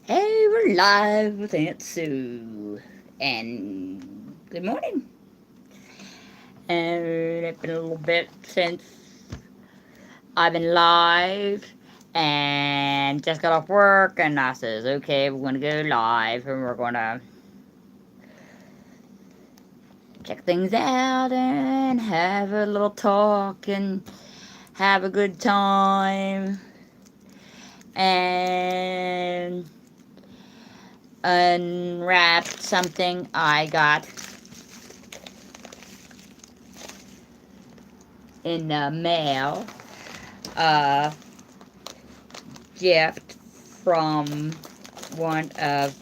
Hey, we're live with Aunt Sue. And good morning. And it's been a little bit since I've been live. And just got off work. And I says, okay, we're going to go live. And we're going to check things out and have a little talk and have a good time. And unwrap something I got in the mail, a gift from one of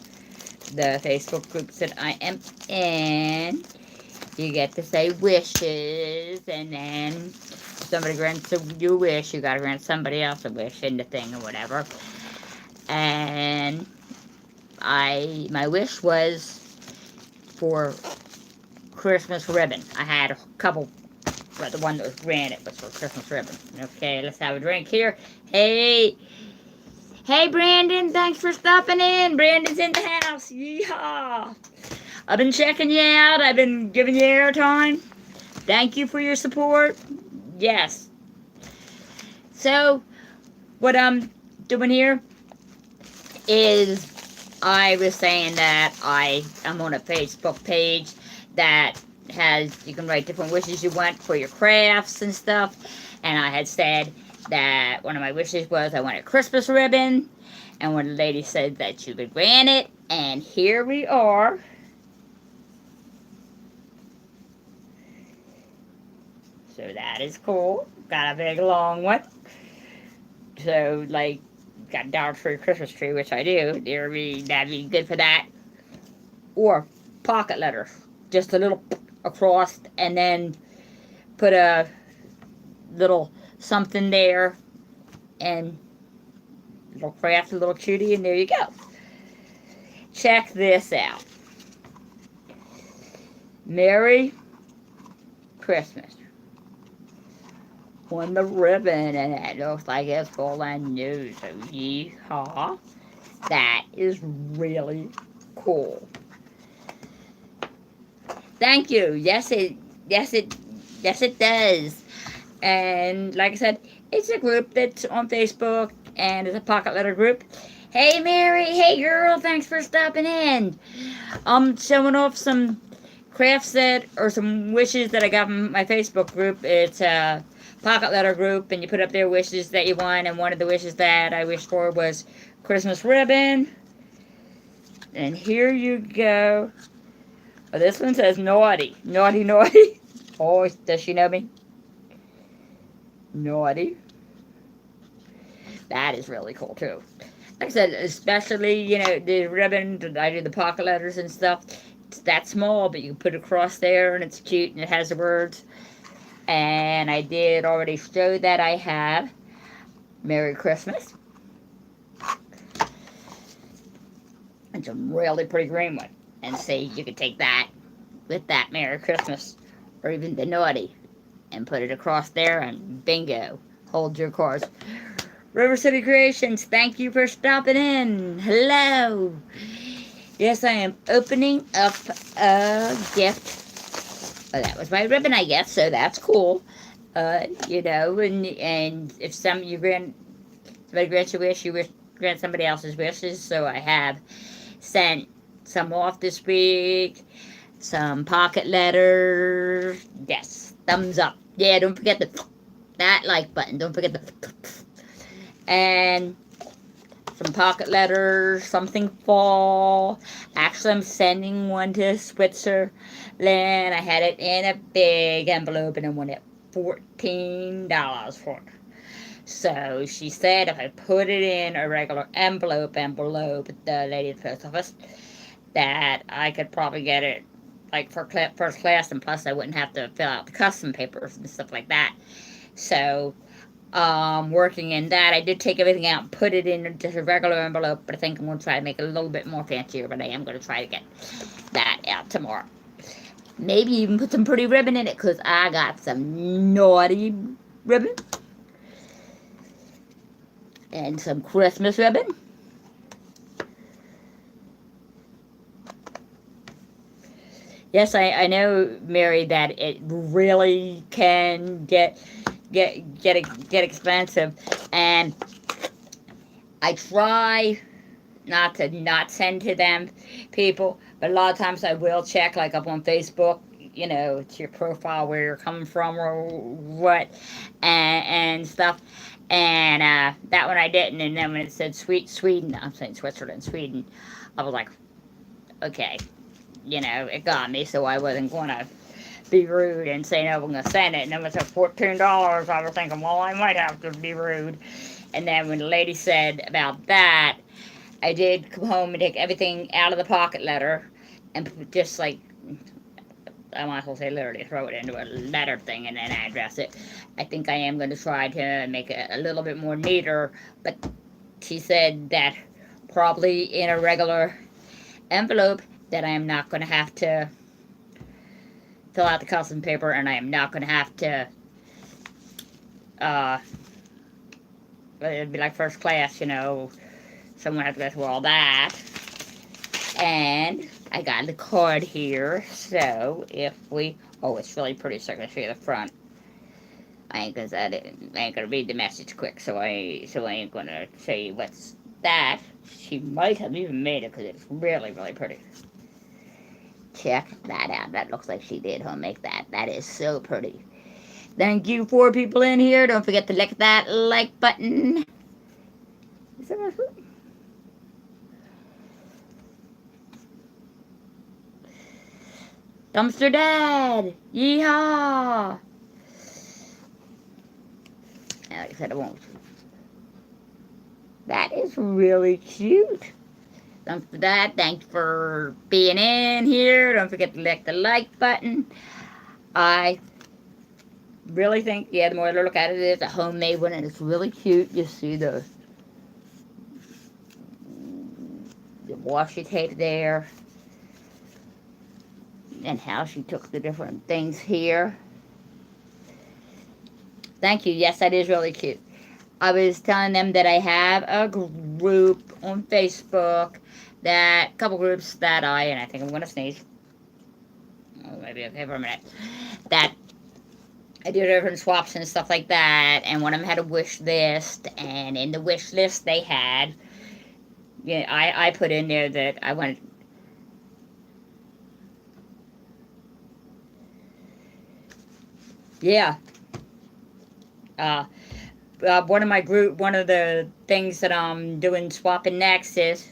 the Facebook groups that I am in. You get to say wishes, and then somebody grants you a wish, you gotta grant somebody else a wish in the thing or whatever. And my wish was for Christmas ribbon. I had a couple, but the one that was granted was for Christmas ribbon. Okay, let's have a drink here. Hey, Brandon, thanks for stopping in. Brandon's in the house. Yeehaw! I've been checking you out. I've been giving you airtime. Thank you for your support. Yes. So, what I'm doing here is I was saying that I'm on a Facebook page that you can write different wishes you want for your crafts and stuff. And I had said that one of my wishes was I wanted a Christmas ribbon. And one lady said that she would grant it. And here we are. So that is cool. Got a big long one. So, like, got a Dollar Tree Christmas tree, which I do. That'd be good for that. Or pocket letters. Just a little across, and then put a little something there, and little craft, a little cutie, and there you go. Check this out. Merry Christmas. On the ribbon, and it looks like it's full of news. So yeehaw. That is really cool. Thank you. Yes it does. And like I said, it's a group that's on Facebook, and it's a pocket letter group. Hey Mary, hey girl, thanks for stopping in. I'm showing off some crafts or some wishes that I got from my Facebook group. It's a pocket letter group, and you put up their wishes that you want, and one of the wishes that I wished for was Christmas ribbon. And here you go. Oh, this one says naughty. Naughty, naughty. Oh, does she know me? Naughty. That is really cool, too. Like I said, especially, the ribbon, I do the pocket letters and stuff. It's that small, but you can put it across there, and it's cute, and it has the words. And I did already show that I have Merry Christmas. And some really pretty green one. And see, you could take that with that Merry Christmas, or even the naughty, and put it across there, and bingo, hold your cards. River City Creations, thank you for stopping in. Hello. Yes, I am opening up a gift. Well, that was my ribbon, I guess, so that's cool. And if somebody grants your wish, grant somebody else's wishes. So I have sent some off this week, some pocket letters. Yes, thumbs up. Yeah, don't forget that like button. Don't forget and some pocket letters, something fall. Actually, I'm sending one to Switzerland. I had it in a big envelope, and I wanted $14 for it. So she said if I put it in a regular envelope below the lady at the post office, that I could probably get it like for first class, and plus I wouldn't have to fill out the custom papers and stuff like that. So working in that, I did take everything out and put it in just a regular envelope, but I think I'm going to try to make it a little bit more fancier, but I am going to try to get that out tomorrow. Maybe even put some pretty ribbon in it, because I got some naughty ribbon. And some Christmas ribbon. Yes, I know, Mary, that it really can get expensive, and I try not to not send to them people, but a lot of times I will check, like up on Facebook, to your profile where you're coming from or what, and stuff. And that one I didn't, and then when it said Sweden, I'm saying Switzerland, Sweden, I was like, okay, it got me, so I wasn't gonna be rude and say no, I'm gonna send it. And then it said $14. I was thinking, well, I might have to be rude. And then when the lady said about that, I did come home and take everything out of the pocket letter and just like, I might as well say literally throw it into a letter thing and then address it. I think I am going to try to make it a little bit more neater, but she said that probably in a regular envelope that I am not going to have to fill out the custom paper, and I am not going to have to, uh, it'd be like first class, someone has to go through all that. And I got the card here, so it's really pretty, so I can show you the front. I ain't gonna read the message quick, so I ain't gonna show you what's that. She might have even made it because it's really, really pretty. Check that out. That looks like she did make that. That is so pretty. Thank you, 4 people in here. Don't forget to click that like button. Is that my foot? Dumpster Dad! Yeehaw! Like I said, I won't. That is really cute. Dumpster Dad, thanks for being in here. Don't forget to click the like button. I really think, the more I look at it, it's a homemade one, and it's really cute. You see the washi tape there, and how she took the different things here. Thank you. Yes, that is really cute. I was telling them that I have a group on Facebook, a couple groups that and I think I'm going to sneeze. Oh, maybe okay for a minute. That I do different swaps and stuff like that, and one of them had a wish list, and in the wish list they had, I put in there that I wanted. Yeah. One of the things that I'm doing swapping next is,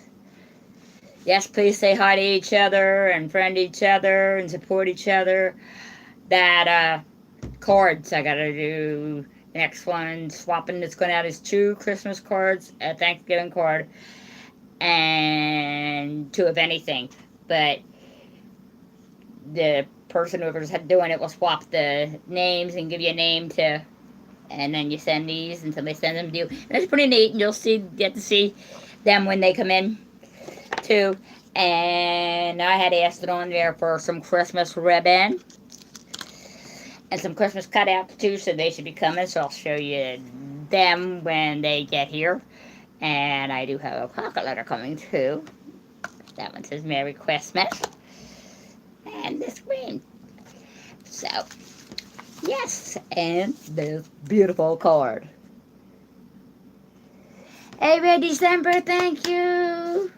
yes, please say hi to each other and friend each other and support each other. That cards I gotta do. The next one swapping that's going out is 2 Christmas cards, a Thanksgiving card, and 2 of anything. But the person whoever's doing it will swap the names and give you a name to, and then you send these until they send them to you. And it's pretty neat, and you'll get to see them when they come in too. And I had asked it on there for some Christmas ribbon and some Christmas cutouts too, so they should be coming. So I'll show you them when they get here. And I do have a pocket letter coming too. That one says Merry Christmas. And this green. So, yes, and this beautiful card. Hey, Red December, thank you.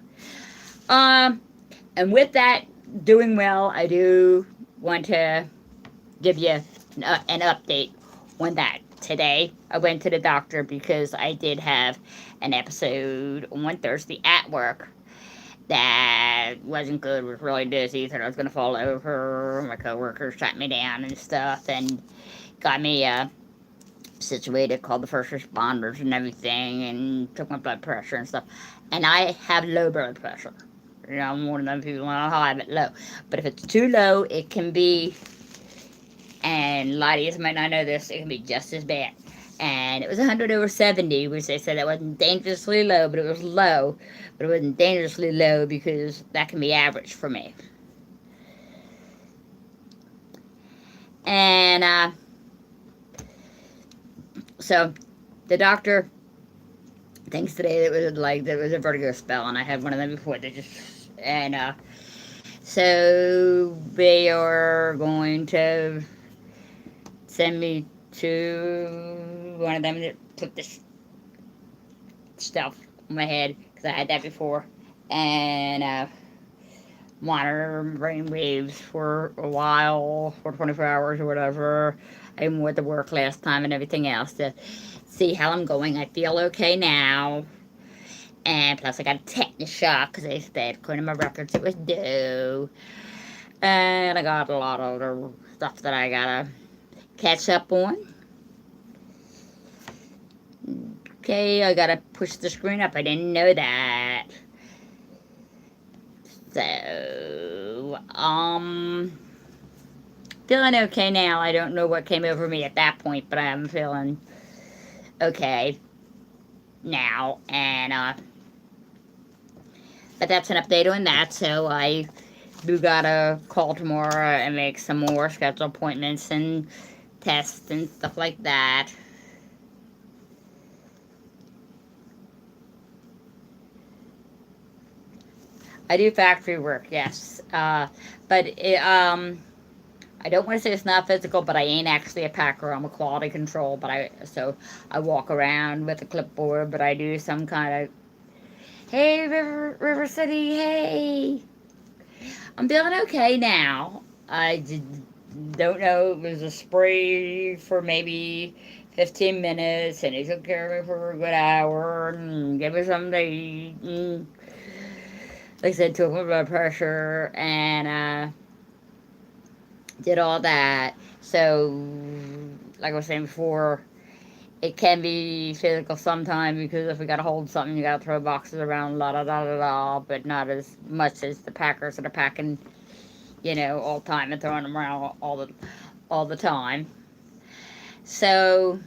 And with that, doing well, I do want to give you an update on that. Today, I went to the doctor because I did have an episode on Thursday at work that wasn't good. Was really dizzy. Thought I was going to fall over. My coworkers shot me down and stuff, and got me situated. Called the first responders and everything, and took my blood pressure and stuff. And I have low blood pressure. I'm one of them people not high but low. But if it's too low, it can be. And a lot of you might not know this. It can be just as bad. And it was 100/70, which they said that wasn't dangerously low, but it was low. But it wasn't dangerously low because that can be average for me. And so the doctor thinks today that it was a vertigo spell, and I had one of them before. So they are going to send me to one of them that put this stuff on my head, because I had that before, and monitor brain waves for a while, for 24 hours or whatever. I even went to work last time and everything else to see how I'm going. I feel okay now. And plus, I got a tetanus shot because they said, according to my records, it was due. And I got a lot of other stuff that I gotta catch up on. Okay, I gotta push the screen up. I didn't know that. So, feeling okay now. I don't know what came over me at that point, but I'm feeling okay now. And, but that's an update on that. So I do gotta call tomorrow and make some more schedule appointments and tests and stuff like that. I do factory work, yes. But I don't want to say it's not physical, but I ain't actually a packer. I'm a quality control, so I walk around with a clipboard, but I do some kind of, hey, River City, hey. I'm feeling okay now. Don't know, it was a spray for maybe 15 minutes, and he took care of me for a good hour, and gave me something to eat, and like I said, took my blood pressure, and did all that. So, like I was saying before, it can be physical sometimes, because if we gotta hold something, you gotta throw boxes around, la da da da da, but not as much as the packers that are packing, all the time and throwing them around all the time. So,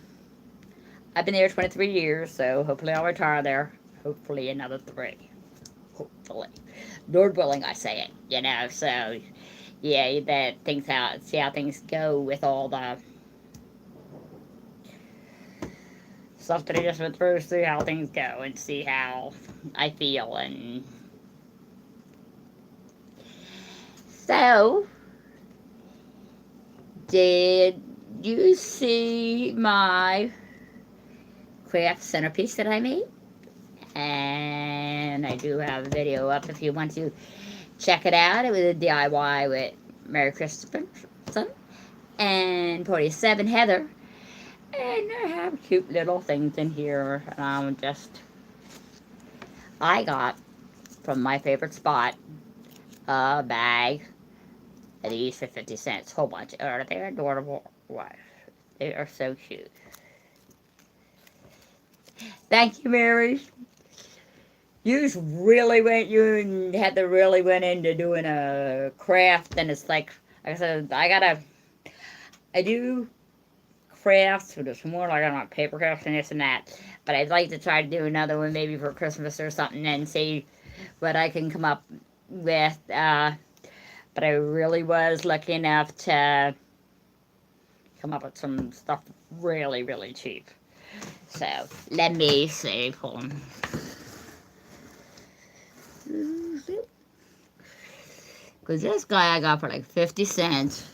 I've been there 23 years, so hopefully I'll retire there. Hopefully another 3. Hopefully. Lord willing, I say it, so yeah, see how things go with all the stuff that I just went through, see how things go, and see how I feel, and so, did you see my craft centerpiece that I made? And I do have a video up if you want to check it out. It was a DIY with Mary Christopher and 47 Heather. And I have cute little things in here. I got from my favorite spot a bag of these for 50 cents. Whole bunch. They're adorable. Wow. They are so cute. Thank you, Mary. You had to really went into doing a craft, and it's like I said, I do crafts, but it's more like I don't know, paper crafts and this and that. But I'd like to try to do another one maybe for Christmas or something and see what I can come up with. But I really was lucky enough to come up with some stuff really, really cheap. So let me see. Hold on. Because this guy I got for like 50 cents.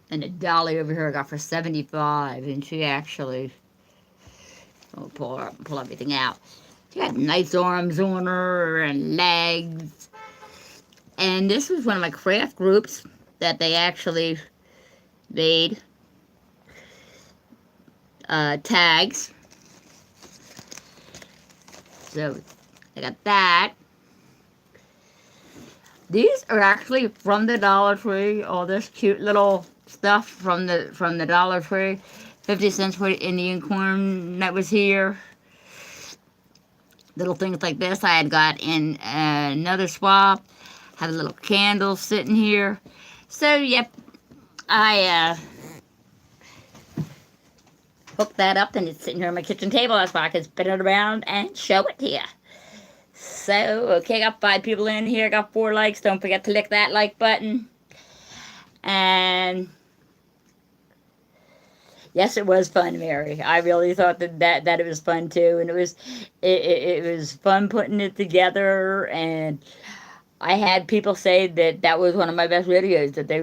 And the dolly over here I got for 75. And she actually, I'll pull everything out. She had nice arms on her and legs. And this was one of my craft groups that they actually made tags. So I got that. These are actually from the Dollar Tree. All this cute little stuff from the Dollar Tree. 50 cents for the Indian corn that was here. Little things like this I had got in another swap. Have a little candle sitting here. So, yep, I hooked that up, and it's sitting here on my kitchen table. That's why I can spin it around and show it to you. So, okay, got 5 people in here. Got 4 likes. Don't forget to click that like button. And yes, it was fun, Mary. I really thought that it was fun too, and it was fun putting it together. And I had people say that that was one of my best videos. That they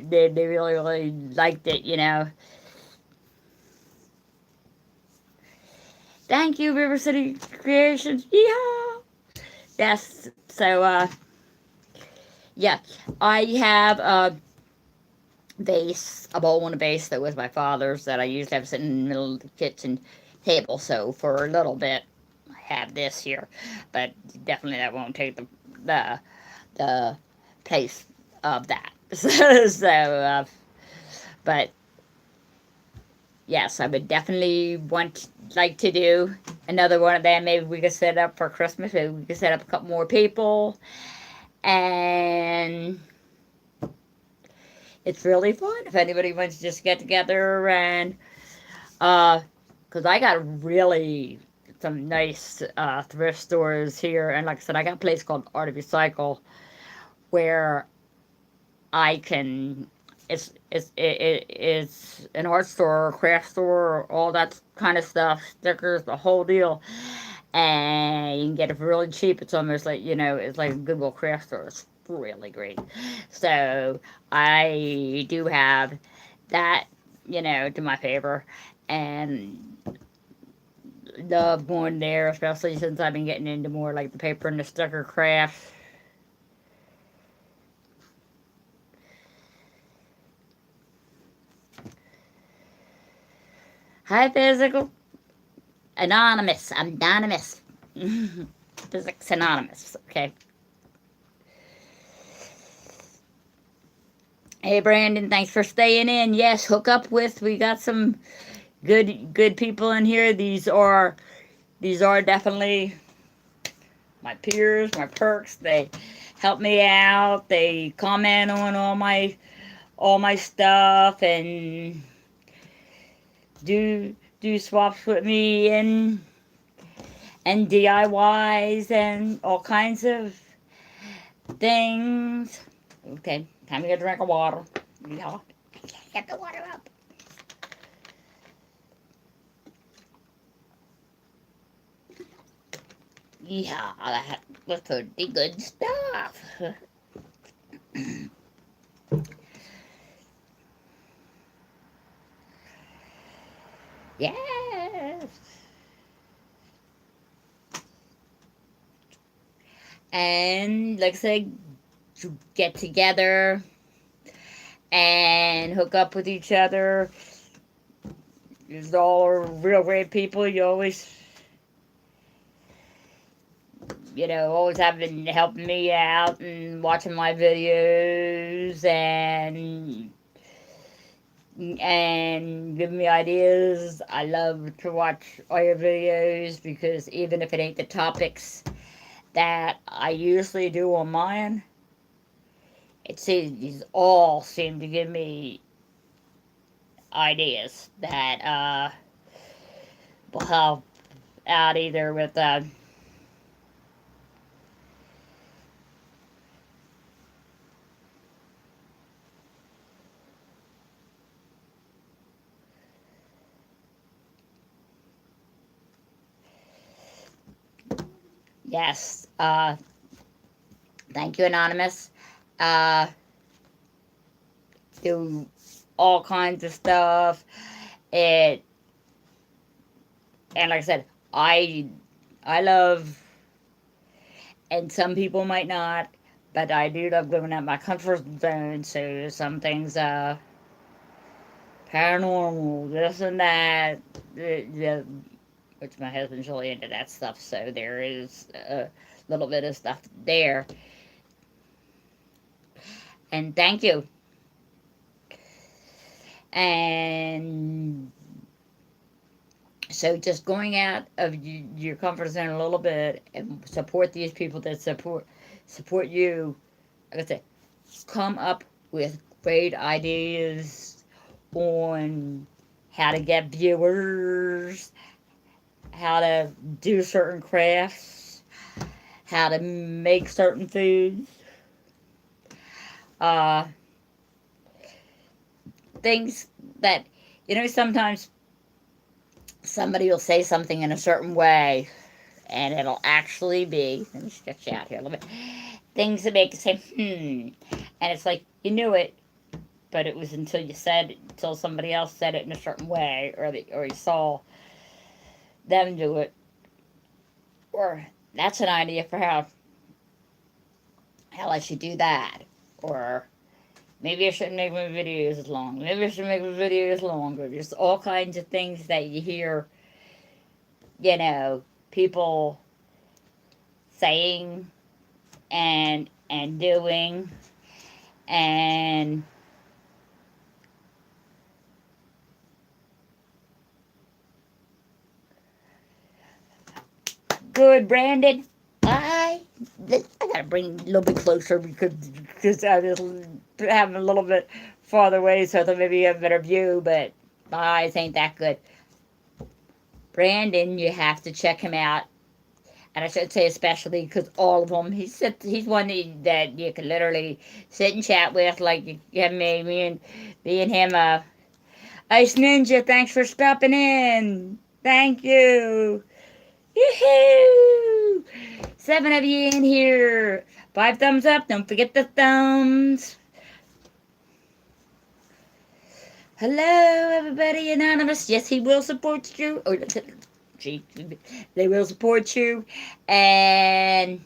they really liked it. You know. Thank you, River City Creations. Yeah. Yes. So yeah, I have a vase, a bowl and a vase that was my father's that I used to have sitting in the middle of the kitchen table. So for a little bit, I have this here, but definitely that won't take the the place of that. But yes, I would definitely like to do another one of them. Maybe we could set up for Christmas. Maybe we could set up a couple more people, and it's really fun if anybody wants to just get together and because I got really some nice thrift stores here, and like I said, I got a place called Art of Recycle where I can. It's an art store, craft store, all that kind of stuff, stickers, the whole deal, and you can get it for really cheap. It's almost like it's like a Goodwill craft store. It's really great. So I do have that, to my favor, and love going there, especially since I've been getting into more like the paper and the sticker craft. Hi, Physical Anonymous. I'm anonymous. Physics Anonymous. Okay. Hey, Brandon. Thanks for staying in. Yes, hook up with. We got some good people in here. These are definitely my peers, my perks. They help me out. They comment on all my stuff and do swaps with me and DIYs and all kinds of things. Okay, time to get a drink of water. Yeah, get the water up. Yeah, that's pretty good stuff. Yes. And like I said, get together and hook up with each other. It's all real great people. You always having helping me out and watching my videos and giving me ideas. I love to watch all your videos because even if it ain't the topics that I usually do on mine, these all seem to give me ideas that will help out either with yes, thank you, Anonymous. Uh, do all kinds of stuff. It and like I said, I love, and some people might not, but I do love living out my comfort zone. So some things, paranormal, this and that, which my husband's really into that stuff. So there is a little bit of stuff there. And thank you. And so just going out of your comfort zone a little bit and support these people that support you. Like I said, come up with great ideas on how to get viewers, how to do certain crafts, how to make certain foods, uh, things that sometimes somebody will say something in a certain way And it'll actually be, let me stretch out here a little bit, things that make you say, and it's like, you knew it, but it was until you said it, until somebody else said it in a certain way, or you saw them do it, or that's an idea for how I should do that, or maybe I shouldn't make my videos as long, maybe I should make my videos longer. There's all kinds of things that you hear, people saying and doing, and good, Brandon. I gotta bring a little bit closer because I was having a little bit farther away, so I thought maybe you have a better view, but my eyes ain't that good. Brandon, you have to check him out, and I should say especially because all of them. He's one that you can literally sit and chat with, like you have me and him. Ice Ninja, thanks for stopping in. Thank you. Yoo-hoo! 7 of you in here. 5 thumbs up. Don't forget the thumbs. Hello, everybody. Anonymous. Yes, he will support you. Or, they will support you. And,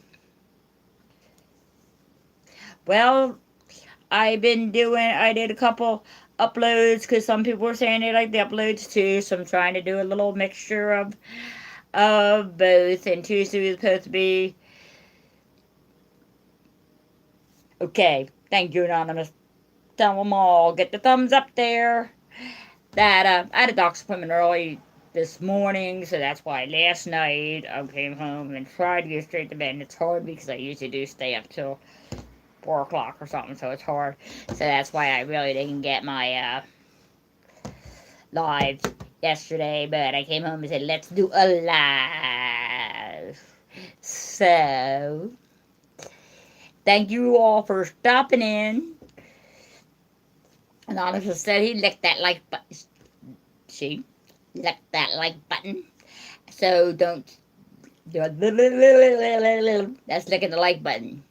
well, I did a couple uploads because some people were saying they like the uploads too. So I'm trying to do a little mixture of both. And Tuesday was supposed to be. Okay, thank you, Anonymous. Tell them all, get the thumbs up there. That I had a doctor's appointment early this morning, so that's why last night I came home and tried to get straight to bed. And it's hard because I usually do stay up till 4 o'clock or something, so it's hard. So that's why I really didn't get my live yesterday. But I came home and said, let's do a live. So, thank you all for stopping in. Anonymous said he licked that like button. She licked that like button. So don't do it. That's licking the like button.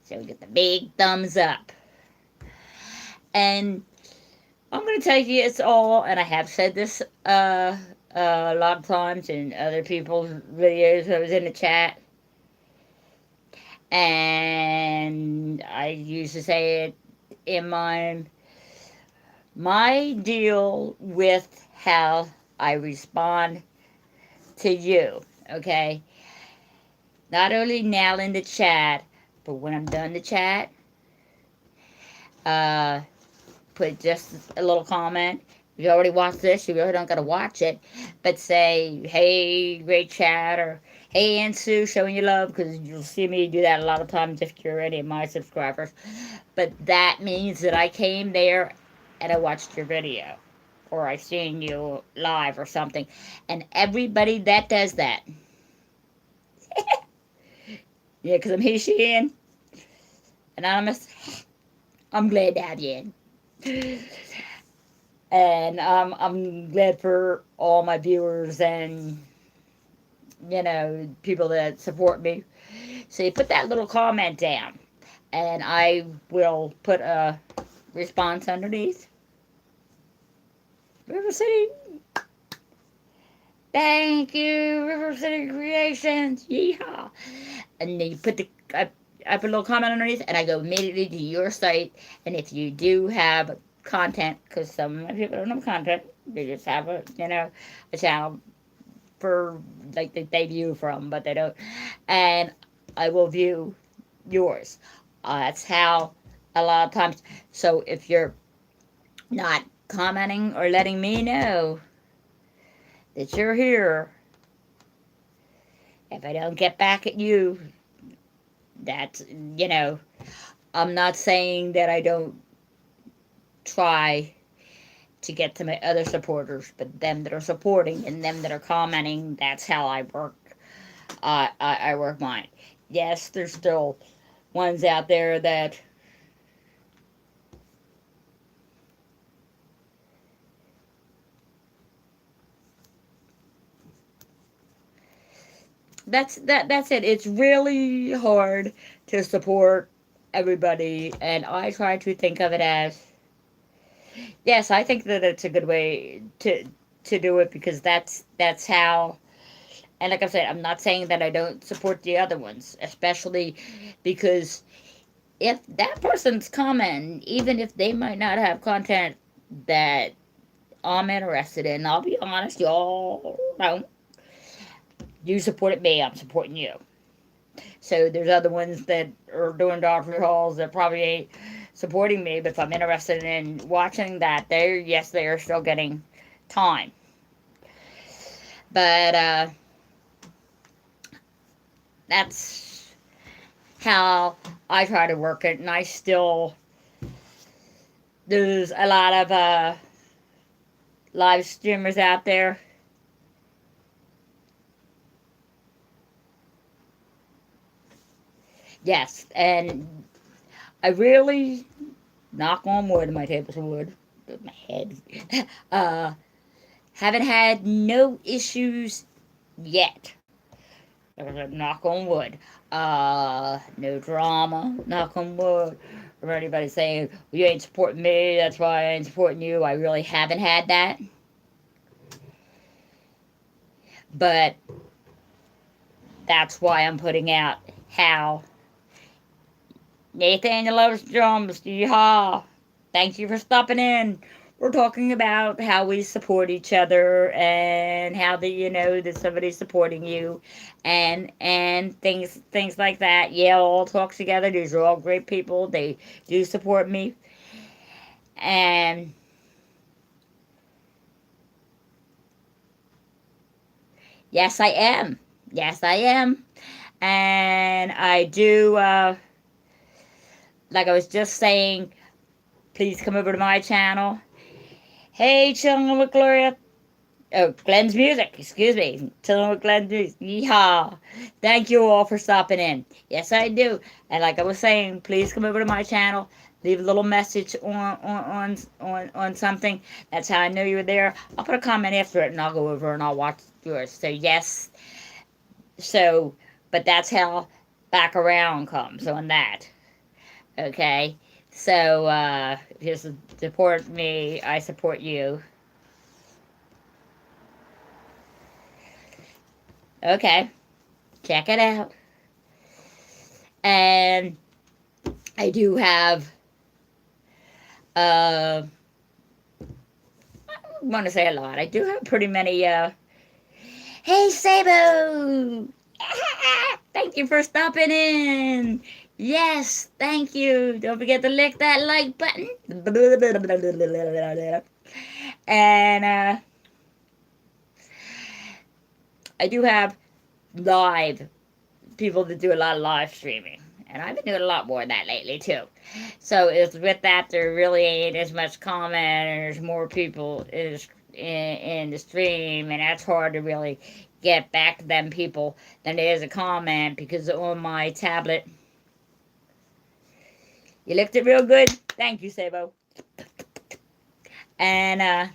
So we get the big thumbs up. And I'm going to tell you it's all, and I have said this a lot of times in other people's videos. I was in the chat. And I used to say it in mine. My deal with how I respond to you, okay? Not only now in the chat, but when I'm done the chat, put just a little comment. If you already watched this, you really don't gotta watch it, but say, hey, great chat, or hey, Aunt Sue, showing you love, because you'll see me do that a lot of times if you're any of my subscribers. But that means that I came there and I watched your video, or I seen you live or something. And everybody that does that, yeah, because I'm he, she, in, Anonymous, I'm glad to have you in. And I'm glad for all my viewers and, people that support me. So you put that little comment down, and I will put a response underneath. River City. Thank you, River City Creations. Yeehaw. And then you put I put a little comment underneath, and I go immediately to your site. And if you do have content, because some people don't have content, they just have a channel for like they view from, but they don't. And I will view yours. That's how a lot of times. So if you're not commenting or letting me know that you're here, if I don't get back at you, that's, I'm not saying that I don't try to get to my other supporters, but them that are supporting and them that are commenting, that's how I work. I work mine. Yes, there's still ones out there that That's it. It's really hard to support everybody, and I try to think of it as, yes, I think that it's a good way to do it, because that's how. And like I said, I'm not saying that I don't support the other ones, especially because if that person's commenting, even if they might not have content that I'm interested in, I'll be honest, y'all don't. You supported me, I'm supporting you. So there's other ones that are doing doctor calls that probably ain't supporting me, but if I'm interested in watching that, yes, they are still getting time. But that's how I try to work it, and I still, there's a lot of live streamers out there. Yes, and I really, knock on wood, my table's wood, my head, uh, haven't had no issues yet. Knock on wood. No drama, knock on wood. Or anybody saying, well, you ain't supporting me, that's why I ain't supporting you. I really haven't had that. But that's why I'm putting out how Nathaniel loves drums. Yeehaw. Thank you for stopping in. We're talking about how we support each other, and how that you know that somebody's supporting you, and things like that. Yeah, all talk together. These are all great people. They do support me, and yes, I am. Yes, I am, and I do. Like I was just saying, please come over to my channel. Hey, chilling with Gloria. Oh, Glenn's Music, excuse me. Chilling with Glenn's Music. Yeehaw. Thank you all for stopping in. Yes, I do. And like I was saying, please come over to my channel. Leave a little message on something. That's how I know you were there. I'll put a comment after it, and I'll go over and I'll watch yours. So yes. So, but that's how back around comes on that. Okay. So if you support me, I support you. Okay. Check it out. And I do have, I want to say a lot. I do have pretty many, hey, Sabo! Thank you for stopping in. Yes, thank you. Don't forget to lick that like button. And I do have live people that do a lot of live streaming. And I've been doing a lot more of that lately, too. So it's with that, there really ain't as much comment, and there's more people in the stream, and that's hard to really get back to them people than it is a comment, because on my tablet, you licked it real good. Thank you, Sabo. And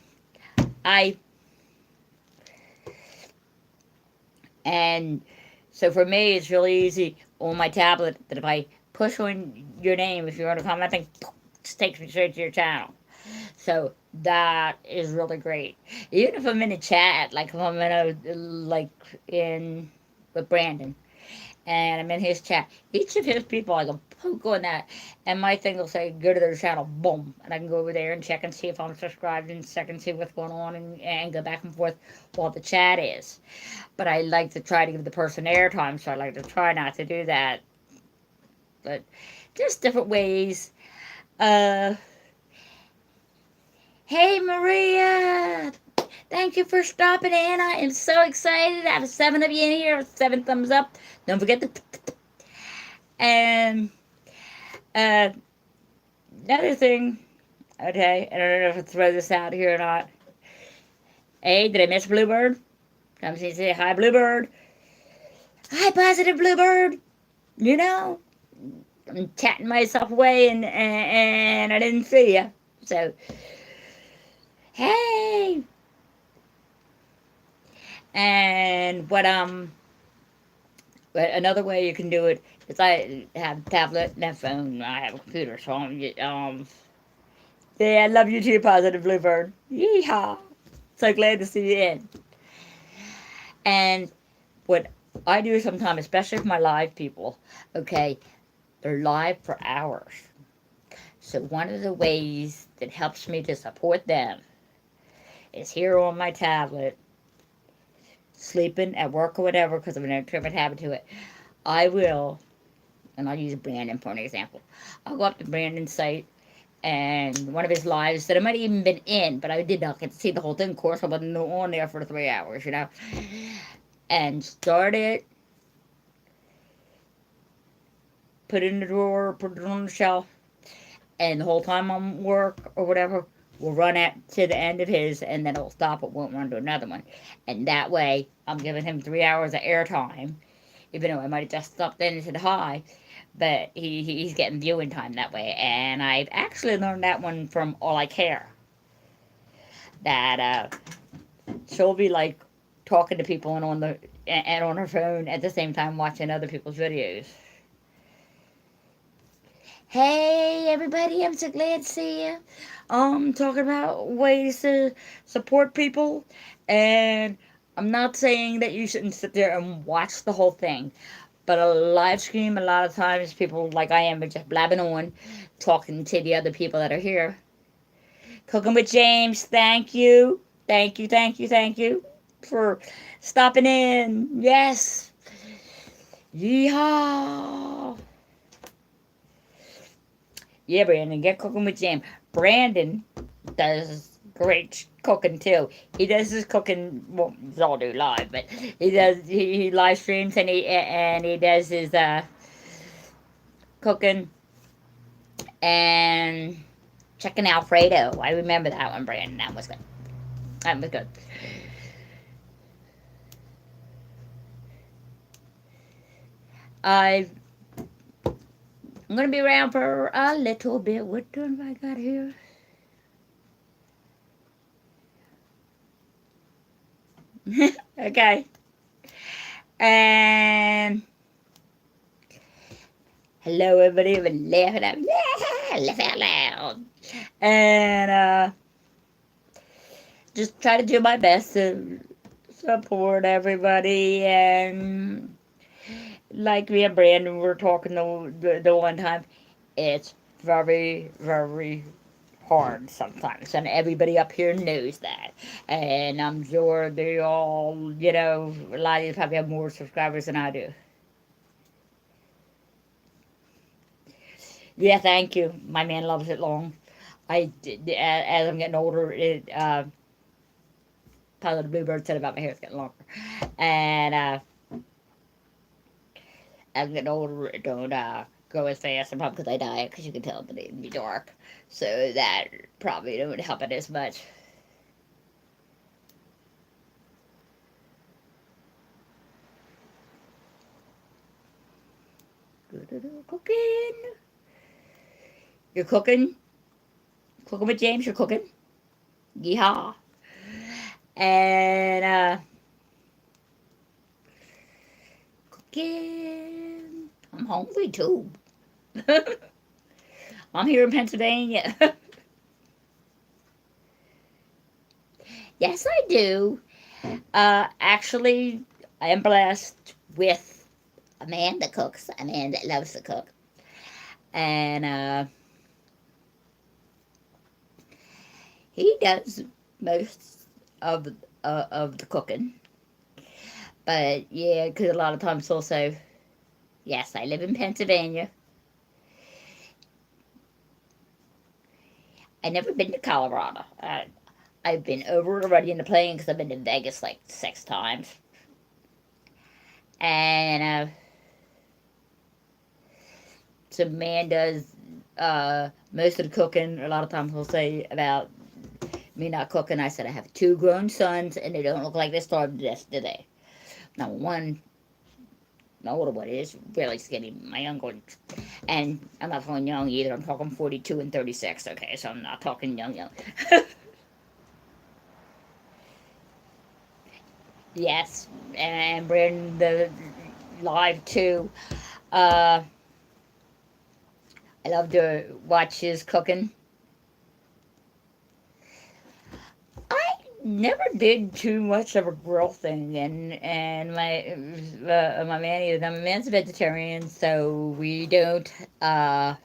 and so for me, it's really easy on my tablet that if I push on your name, if you're on a comment thing, it just takes me straight to your channel. So that is really great. Even if I'm in a chat, like if I'm in a, like in, with Brandon, and I'm in his chat, each of his people, I can poke on that, and my thing will say, go to their channel, boom, and I can go over there and check and see if I'm subscribed, and check and see what's going on, and go back and forth while the chat is. But I like to try to give the person airtime, so I like to try not to do that. But just different ways. Uh, hey, Maria! Thank you for stopping in. I am so excited. I have 7 of you in here with 7 thumbs up. Don't forget to. And uh, another thing, okay, I don't know if I throw this out here or not. Hey, did I miss Bluebird? Come see, say hi, Bluebird. Hi, Positive Bluebird. You know, I'm chatting myself away, and I didn't see you. So, hey. And what But another way you can do it is I have a tablet and a phone. I have a computer, so yeah, I love you too, Positive Bluebird. Yeehaw! So glad to see you in. And what I do sometimes, especially with my live people, okay, they're live for hours. So one of the ways that helps me to support them is here on my tablet, sleeping at work or whatever, because of an introvert habit to it. I will, and I'll use Brandon for an example. I'll go up to Brandon's site and one of his lives that I might have even been in, but I did not get to see the whole thing. Of course, I wasn't on there for 3 hours, and start it, put it in the drawer, put it on the shelf, and the whole time I'm work or whatever, we'll run at to the end of his, and then it'll stop. It won't run to another one, and that way I'm giving him 3 hours of airtime, even though I might have just stopped in and said hi. But he's getting viewing time that way, and I've actually learned that one from All I Care. That she'll be like talking to people and on her phone at the same time watching other people's videos. Hey everybody, I'm so glad to see you. Talking about ways to support people, and I'm not saying that you shouldn't sit there and watch the whole thing, but a live stream, a lot of times people like I am are just blabbing on, talking to the other people that are here. Cooking with James, thank you, thank you, thank you, thank you for stopping in. Yes, yeehaw. Yeah, Brandon, get cooking with James. Brandon does great cooking too. He does his cooking. Well, he's all do live, but he live streams and he does his cooking and chicken Alfredo. I remember that one, Brandon. That was good. That was good. I'm gonna be around for a little bit. What time have I got here? Okay. And hello, everybody. I've been laughing out. Yeah, laugh out loud. And just try to do my best to support everybody. And like me and Brandon were talking the one time, it's very, very hard sometimes, and everybody up here knows that. And I'm sure they all, a lot of you probably have more subscribers than I do. Yeah, thank you. My man loves it long. As I'm getting older, Positive Bluebird said about my hair is getting longer, and as I'm getting older, it don't go as fast, and probably because I diet, because you can tell that it'd be dark, so that probably don't help it as much. Cooking. You're cooking. Cooking with James. You're cooking. Yeehaw. And cooking. I'm hungry too. I'm here in Pennsylvania. Yes, I do. Actually, I am blessed with a man that cooks, a man that loves to cook, and he does most of the cooking. But yeah, because a lot of times also, yes, I live in Pennsylvania. I never been to Colorado. I've been over already in the plane because I've been to Vegas like 6 times, and so man does most of the cooking. A lot of times he'll say about me not cooking. I said I have 2 grown sons and they don't look like they're starved to death today. Now one, my older one is really skinny. My younger one, and I'm not talking young either. I'm talking 42 and 36. Okay, so I'm not talking young. Yes, and Brandon, live too. Uh, I love to watch his cooking. I never did too much of a grill thing, and my man is my man's a vegetarian, so we don't. I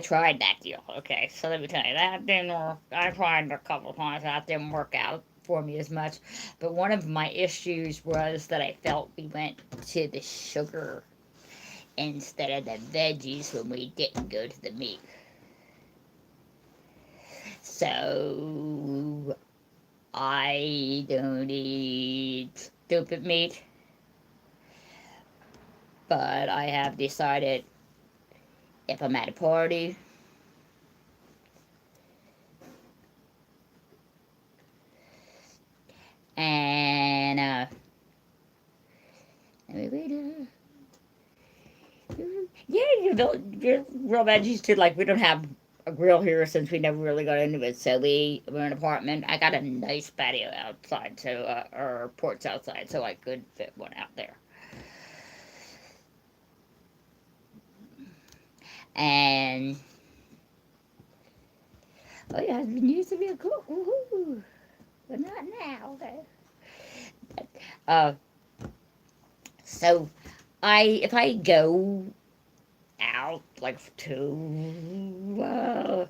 tried that deal. Okay, so let me tell you that didn't work. I tried it a couple of times. That didn't work out for me as much. But one of my issues was that I felt we went to the sugar instead of the veggies when we didn't go to the meat. So I don't eat stupid meat, but I have decided if I'm at a party and yeah, you grill veggies too. Like we don't have a grill here since we never really got into it. So we're in an apartment. I got a nice patio outside, so or porch outside, so I could fit one out there. And oh yeah, I've been used to be a cook, woohoo, but not now. Okay. Uh, so if I go out like to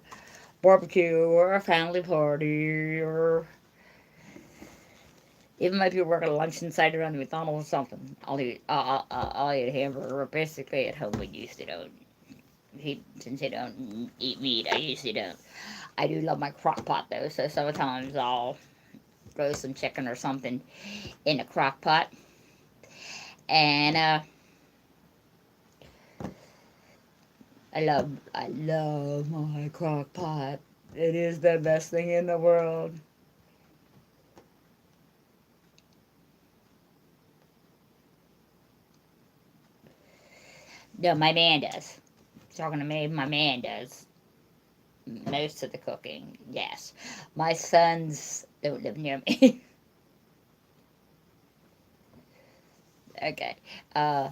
barbecue or a family party or even if you work at a lunch inside around the McDonald's or something, I'll eat a hamburger. But basically, at home we usually don't. Since they don't eat meat, I usually don't. I do love my crock pot though, so sometimes I'll roast some chicken or something in a crock pot. And I love my crock pot. It is the best thing in the world. No, my man does. Talking to me, my man does most of the cooking. Yes, my sons don't live near me. Okay, uh,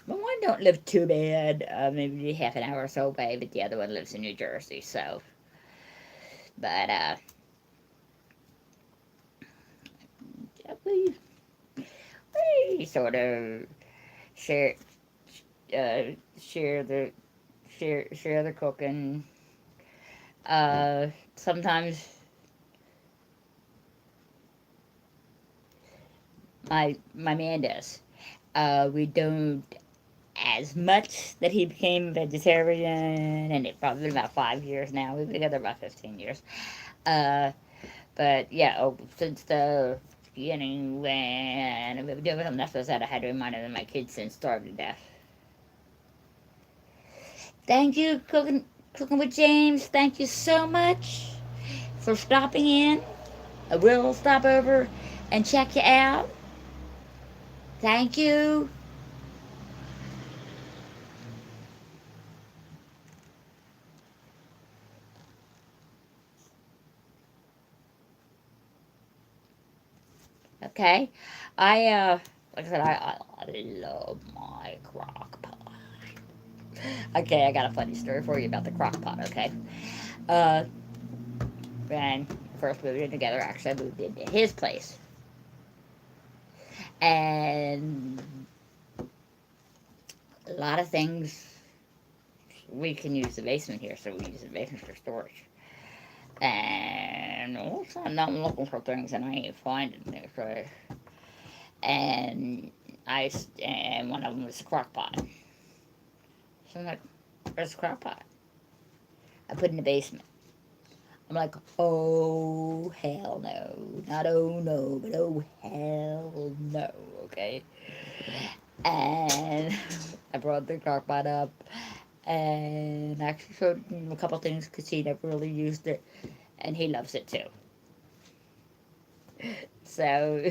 my one don't live too bad. Maybe half an hour or so away, but the other one lives in New Jersey. So, but we we sort of share uh, share the share the cooking. Sometimes my man does. We don't as much that he became vegetarian, and it's probably been about 5 years now. We've been together about 15 years. Uh, but yeah, since the beginning when we were doing enough of that, I had to remind him that my kids didn't starve to death. Thank you, cooking with James. Thank you so much for stopping in. I will stop over and check you out. Thank you. Okay. Like I said, I love my crock pot. Okay, I got a funny story for you about the crock pot, okay? Uh, when first moved in together, actually, I moved into his place. And a lot of things, we can use the basement here, so we use the basement for storage. And also, I'm looking for things and I ain't finding things, right? And and one of them was a crock pot. So I'm like, where's the crock pot? I put it in the basement. I'm like, oh hell no. Not oh no, but oh hell no, okay? And I brought the crock pot up and actually showed him a couple things because he never really used it and he loves it too. So,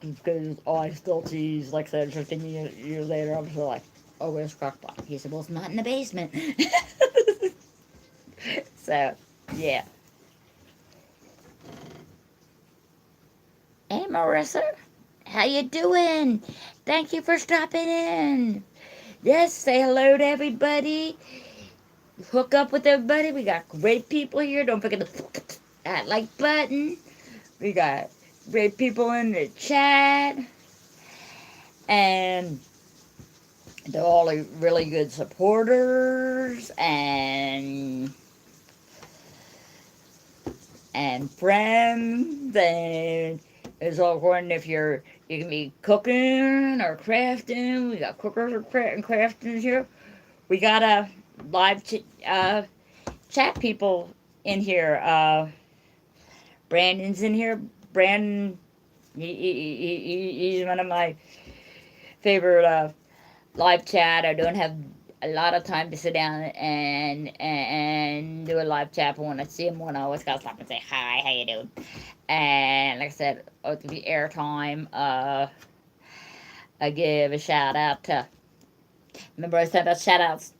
because I still tease, like I said, 15 years later, I'm still like, oh, where's Crockpot? He said, well, it's not in the basement. So, yeah. And Marissa. How you doing? Thank you for stopping in. Yes, say hello to everybody. Hook up with everybody. We got great people here. Don't forget that like button. We got great people in the chat. And they're all really good supporters and friends, and it's all important if you can be cooking or crafting. We got cookers and crafting here. We got a live chat people in here. Brandon's in here. Brandon, he's one of my favorite live chat. I don't have a lot of time to sit down and do a live chat, but when I see him, I always gotta stop and say hi, how you doing? And like I said, with the airtime, I give a shout out to. Remember I said about shout outs.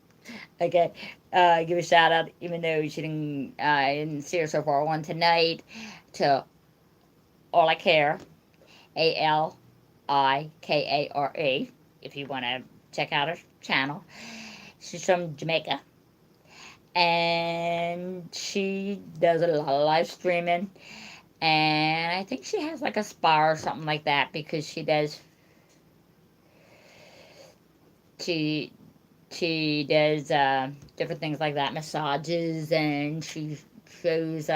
Okay, give a shout out, even though she didn't. I didn't see her so far. One tonight to All I Care, ALIKARE. If you want to check out her channel, she's from Jamaica, and she does a lot of live streaming. And I think she has like a spa or something like that, because she does. She does different things like that, massages, and she shows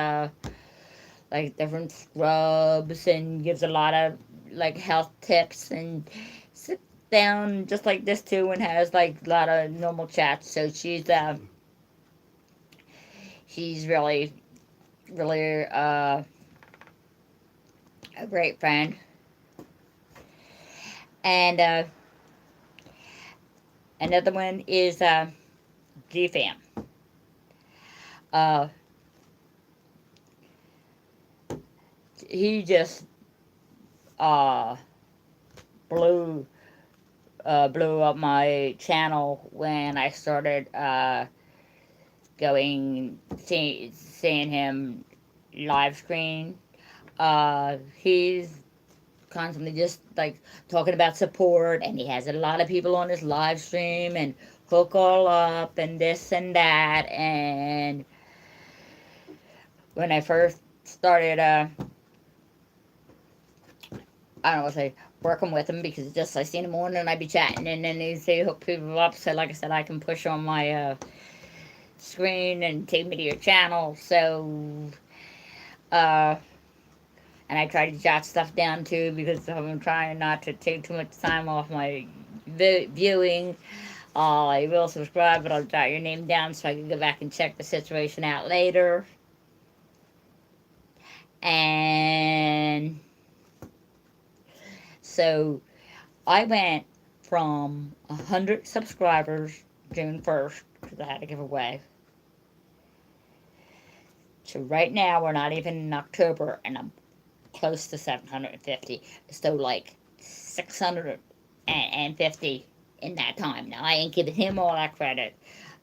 like different scrubs and gives a lot of like health tips, and sits down just like this too and has like a lot of normal chats. So she's really a great friend. And another one is GFam. He just blew up my channel when I started seeing him live screen. He's constantly just like talking about support, and he has a lot of people on his live stream and hook all up and this and that. And when I first started I don't know what to say, working with him, because just I seen him on and I'd be chatting, and then he'd say hook people up. So like I said, I can push on my screen and take me to your channel. So and I try to jot stuff down too, because I'm trying not to take too much time off my viewing. I will subscribe, but I'll jot your name down so I can go back and check the situation out later. And so I went from 100 subscribers June 1st, because I had a giveaway, to right now, we're not even in October, and I'm close to 750. So like 650 in that time. Now, I ain't giving him all that credit.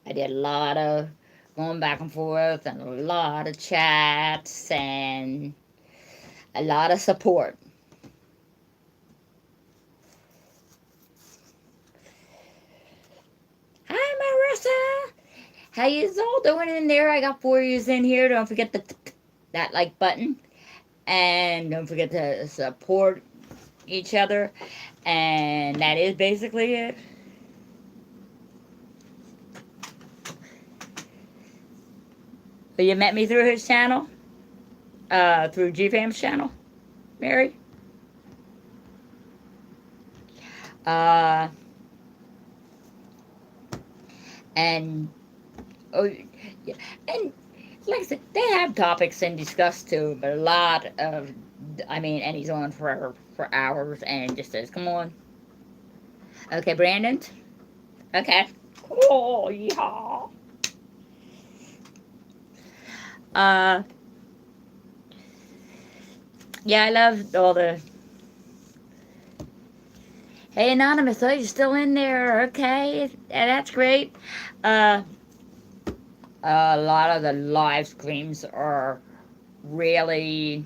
I did a lot of going back and forth, and a lot of chats, and a lot of support. Hi, Marissa. How you all doing in there? I got 4 yous in here. Don't forget that like button. And don't forget to support each other. And that is basically it. So you met me through his channel? Through GFam's channel, Mary? And oh yeah, and like I said, they have topics and discuss too, but a lot of, and he's on for hours and just says, "Come on, okay, Brandon, okay, cool, yeehaw." Yeah, I love all the. Hey, Anonymous, oh, you're still in there? Okay, that's great. A lot of the live streams are really,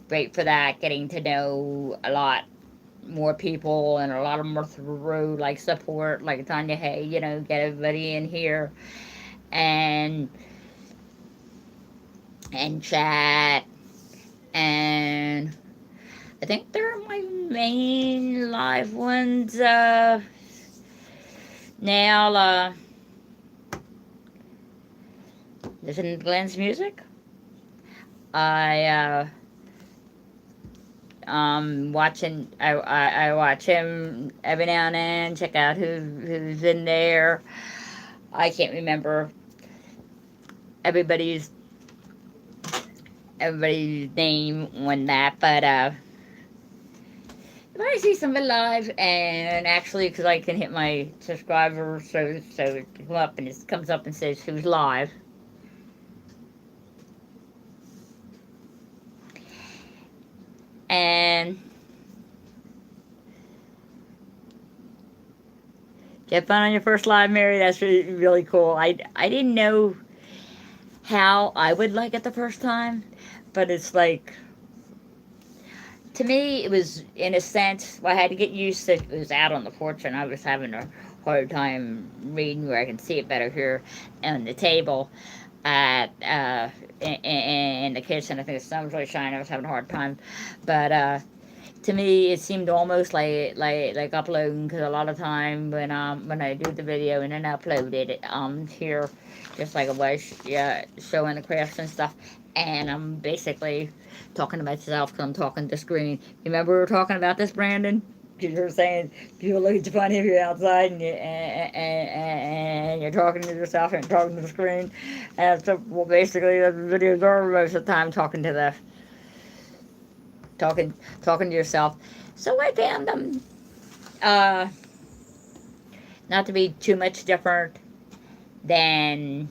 great for that, getting to know a lot more people, and a lot of them are through like support, like Tanya, hey, you know, get everybody in here and chat. And I think they're my main live ones now. Listen to Glenn's music. I watching. I watch him every now and then. Check out who's in there. I can't remember everybody's name on that, but if I see somebody live, and actually, because I can hit my subscriber, so it can come up and it comes up and says who's live. And get fun on your first live, Mary. That's really, really cool. I didn't know how I would like it the first time, but it's like, to me, it was, in a sense, well, I had to get used to it. It was out on the porch, and I was having a hard time reading where I can see it better here on the table at in the kitchen. I think the sun was really shining. I was having a hard time, but to me, it seemed almost like uploading, because a lot of time when I do the video and then upload it here, just like it was, yeah, showing the crafts and stuff, and I'm basically talking to myself because I'm talking to the screen. Remember we were talking about this, Brandon? You were saying people look at you funny if you're outside and you're talking to yourself and talking to the screen. And so, well, basically, the videos are most of the time talking to yourself. So I found them not to be too much different than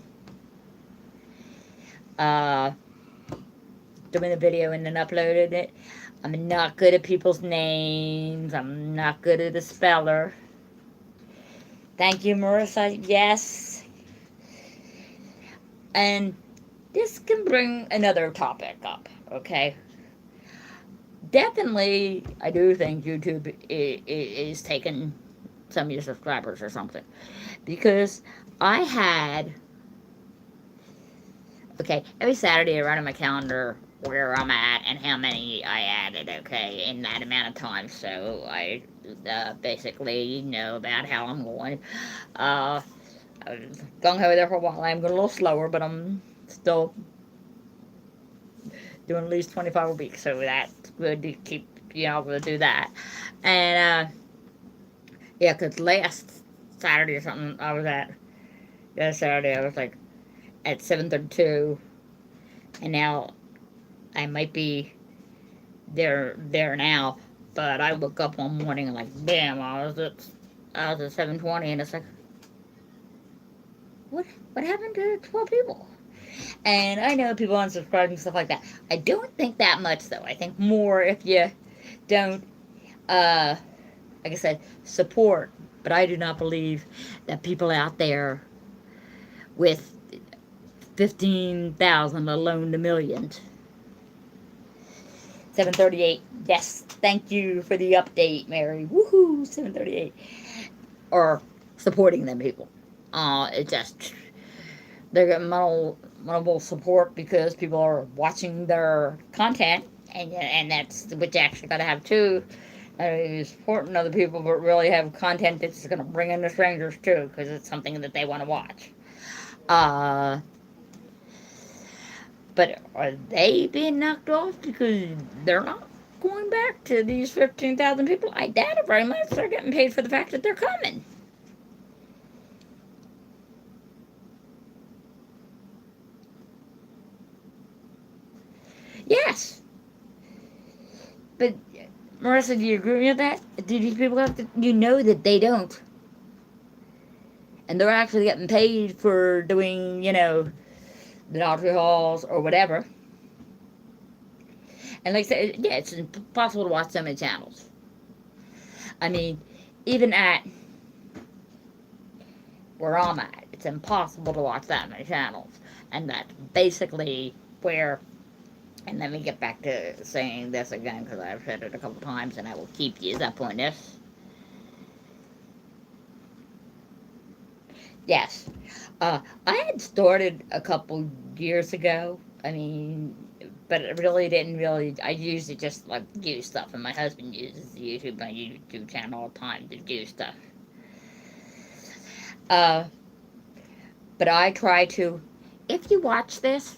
doing the video and then uploaded it. I'm not good at people's names. I'm not good at the speller. Thank you, Marissa. Yes. And this can bring another topic up, okay? Definitely, I do think YouTube is taking some of your subscribers or something. Because I had, okay, every Saturday I write on my calendar where I'm at and how many I added, okay, in that amount of time. So I basically know about how I'm going. I was gung-ho there for a while. I'm going a little slower, but I'm still doing at least 25 a week, so that's good to keep able to do that. And yeah, because last Saturday or something, I was at, Saturday I was like at 7:32, and now I might be there now, but I woke up one morning and like, bam, I was at 7:20, and it's like, what happened to 12 people? And I know people unsubscribe and stuff like that. I don't think that much, though. I think more if you don't, like I said, support. But I do not believe that people out there with 15,000, alone the millions. 7:38. Yes, thank you for the update, Mary. Woohoo, 7:38. Or supporting them people. It just, they're getting multiple support because people are watching their content, and that's what you actually got to have too. You're supporting other people, but really have content that's going to bring in the strangers too, because it's something that they want to watch. But are they being knocked off because they're not going back to these 15,000 people? I doubt it very much. They're getting paid for the fact that they're coming. Yes. But, Marissa, do you agree with that? Do these people have to, you know that they don't. And they're actually getting paid for doing, the lottery halls or whatever. And like I said, yeah, it's impossible to watch so many channels. I mean, even at where I'm at, it's impossible to watch that many channels. And that's basically where And let me get back to saying this again because I've said it a couple times and I will keep you up on this. Yes. I had started a couple years ago. I mean, but it really didn't really. I usually just like do stuff, and my husband uses YouTube, my YouTube channel all the time to do stuff. Uh, but I try to, if you watch this,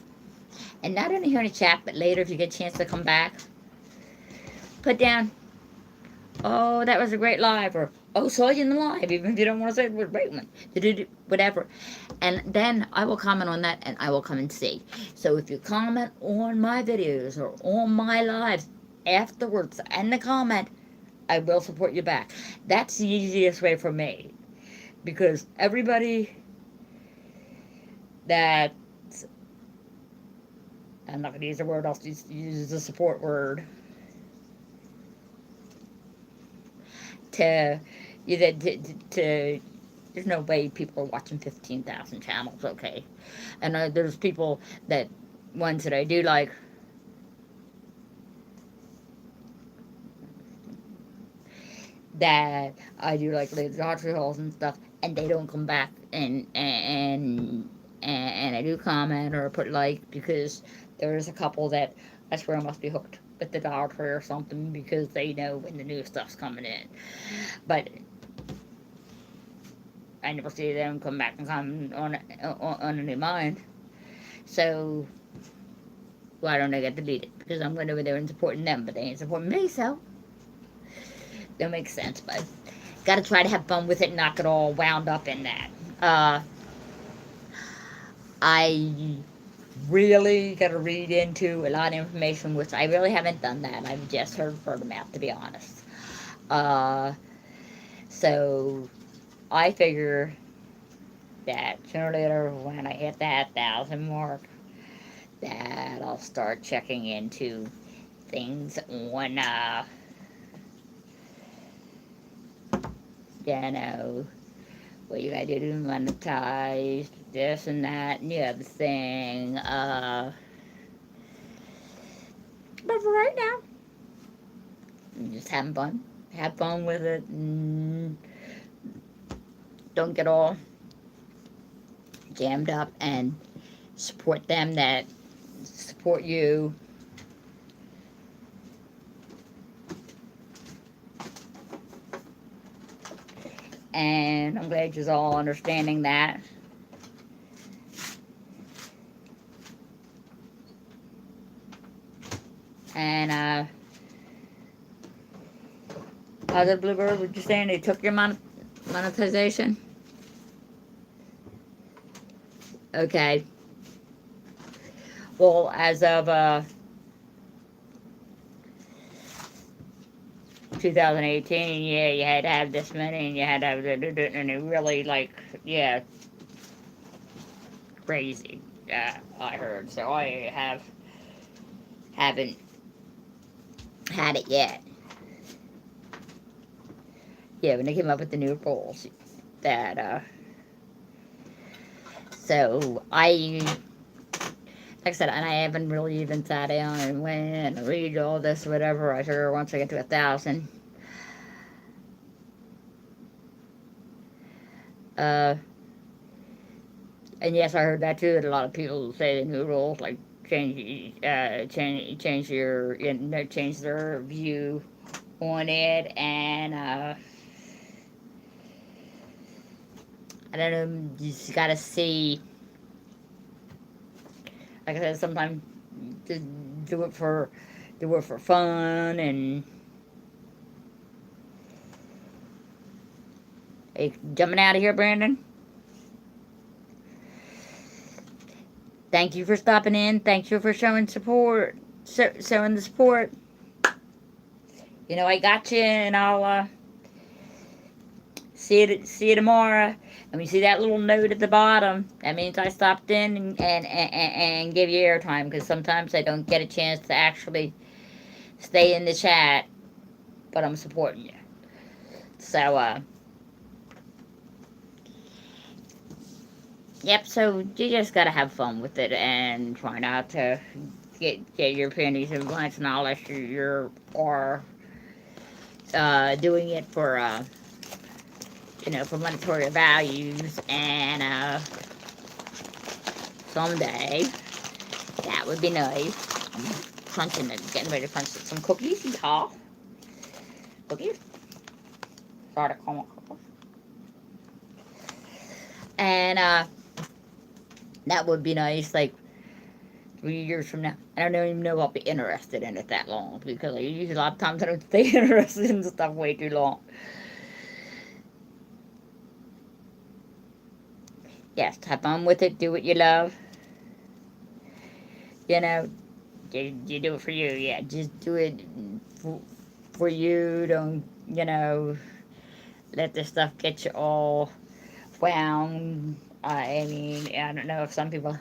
and not only here in the chat, but later if you get a chance to come back, put down, oh, that was a great live, or oh, saw you in the live, even if you don't want to say it was a great one, whatever. And then I will comment on that and I will come and see. So if you comment on my videos or on my lives afterwards and the comment, I will support you back. That's the easiest way for me. Because everybody that, I'm not going to use the word, I'll just use the support word, to, to there's no way people are watching 15,000 channels, okay? And there's people that, ones that I do like, that I do like the Dodger Halls and stuff, and they don't come back and I do comment or put like, because there's a couple that I swear I must be hooked with the Dollar Tree or something because they know when the new stuff's coming in. But I never see them come back and comment on a new mine. So why don't I get deleted? Because I'm going over there and supporting them, but they ain't supporting me, so that makes sense. But gotta try to have fun with it and not get all wound up in that. I really gotta read into a lot of information, which I really haven't done that. I've just heard word of mouth, to be honest. Uh, so I figure that sooner or later, when I hit that 1,000 mark, that I'll start checking into things on, you know, what you gotta do to monetize this and that and the other thing. But for right now, I'm just having fun. Have fun with it. And don't get all jammed up, and support them that support you. And I'm glad you're all understanding that. And how's it, Bluebird? What you saying? They took your monetization? Okay. Well, as of 2018, yeah, you had to have this many, and you had to have it, and it really, like, yeah, crazy. I heard. So I haven't had it yet. Yeah, when they came up with the new rules, that so like I said, and I haven't really even sat down and went and read all this, whatever. I figure once I get to 1,000, and yes, I heard that too. That a lot of people say the new rules like change your, change their view on it, and I don't know. You just gotta see. Like I said, sometimes just do it for fun. And hey, jumping out of here, Brandon. Thank you for stopping in. Thank you for showing support. Showing the support. You know, I got you, and I'll see you tomorrow. And we see that little note at the bottom. That means I stopped in and give you airtime, because sometimes I don't get a chance to actually stay in the chat, but I'm supporting you. So, yep, so you just gotta have fun with it and try not to get your panties in bunch, not unless you're or doing it for for monetary values. And someday that would be nice. I'm crunching and getting ready to crunch some cookies, y'all. Cookies. Sorry to call them cookies. And that would be nice, like 3 years from now. And I don't even know I'll be interested in it that long, because I usually a lot of times I don't stay interested in stuff way too long. Yes, have fun with it. Do what you love. You know, you do it for you. Yeah, just do it for you. Don't, let this stuff get you all wound. I mean, I don't know if some people,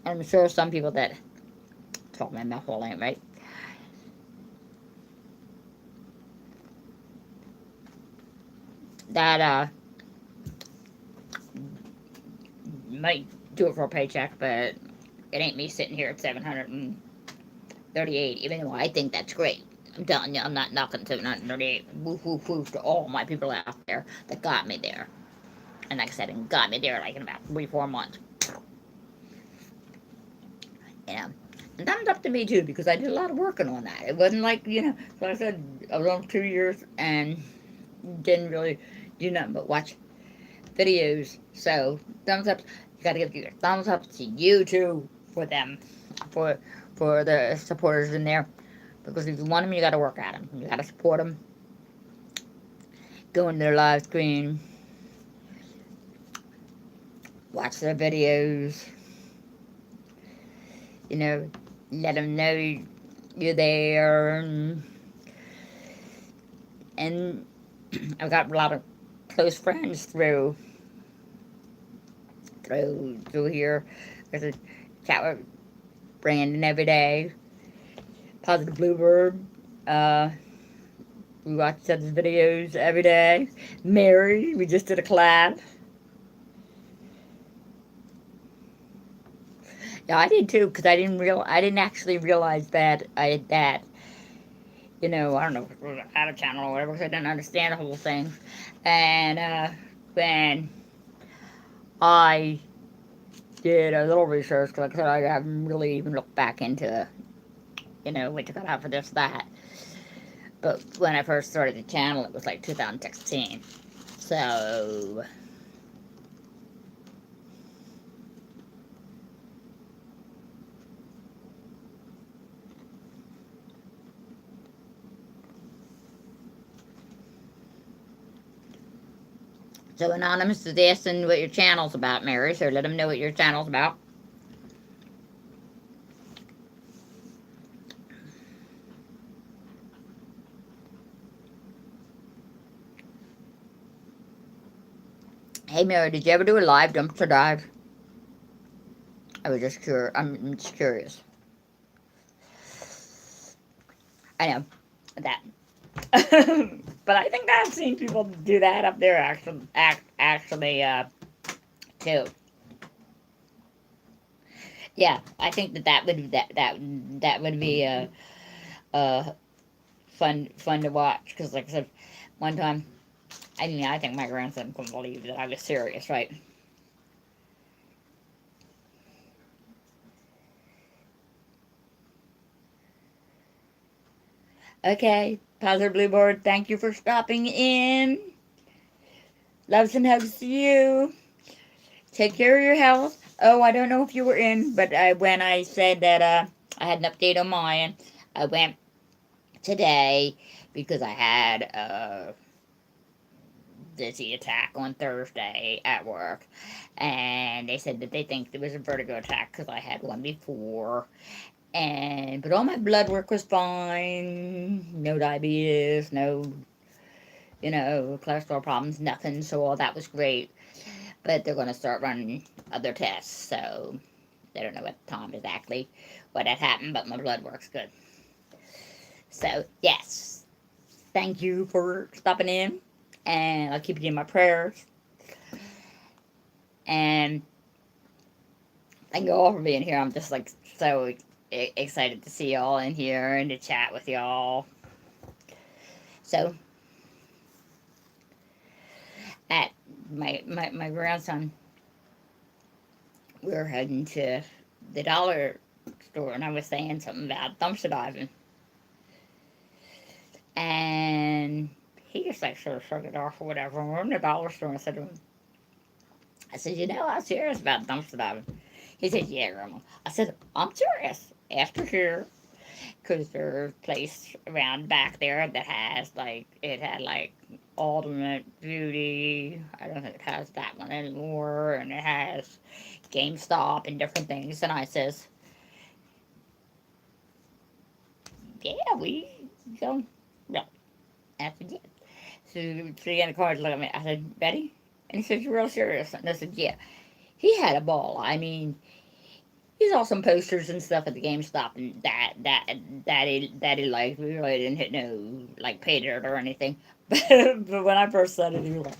I'm sure some people that talk my mouth all ain't right. That might do it for a paycheck, but it ain't me sitting here at 738, even though I think that's great. I'm telling you, I'm not knocking 738. Woo hoo hoo to all my people out there that got me there. And like I said, and got me there like in about 3-4 months. Yeah. And thumbs up to me too, because I did a lot of working on that. It wasn't like, like I said, I was on 2 years and didn't really do nothing but watch videos. So thumbs up. You gotta give your thumbs up to you too for them, for the supporters in there. Because if you want them, you gotta work at them. You gotta support them. Go into their live stream. Watch their videos. Let them know you're there. And I've got a lot of close friends through here. There's a chat with Brandon every day. Positive Bluebird. We watch each other's videos every day. Mary, we just did a collab. Yeah, I did too, because I didn't actually realize that I had that. I don't know if it was out of channel or whatever, because I didn't understand the whole thing. And when I did a little research, because I haven't really even looked back into, what to cut out for this, that. But when I first started the channel, it was like 2016. So Anonymous is asking what your channel's about, Mary, so let them know what your channel's about. Hey, Mary, did you ever do a live dumpster dive? I was just curious. I'm just curious. I know that. But I think I've seen people do that up there actually too. Yeah, I think that would be fun to watch, because like I said, one time, I think my grandson couldn't believe that I was serious, right? Okay, Positive Bluebird, thank you for stopping in. Loves and hugs to you. Take care of your health. Oh, I don't know if you were in, but when I said that I had an update on mine, I went today because I had a dizzy attack on Thursday at work, and they said that they think it was a vertigo attack because I had one before. But all my blood work was fine. No diabetes, no cholesterol problems, nothing. So all that was great. But they're going to start running other tests, so they don't know what time exactly what had happened, but my blood work's good. So, yes, thank you for stopping in, and I'll keep you in my prayers. And thank you all for being here. I'm just like so excited to see y'all in here and to chat with y'all. So, at my grandson, we were heading to the dollar store, and I was saying something about dumpster diving, and he just like sort of shrugged it off or whatever. And we're in the dollar store, and I said, you know, I'm serious about dumpster diving. He said, yeah, Grandma. I said, I'm serious. After here, because there's a place around back there that has like it had like Ultimate Beauty. I don't think it has that one anymore, and it has GameStop and different things. And I says, yeah, we go. No, I said, yeah. So she got the card, look at me. I said, Betty, and he said, you're real serious? And I said, yeah. He had a ball. I mean, he saw some posters and stuff at the GameStop, and that he liked. We really didn't hit no like pay dirt or anything. But when I first said it, he was like,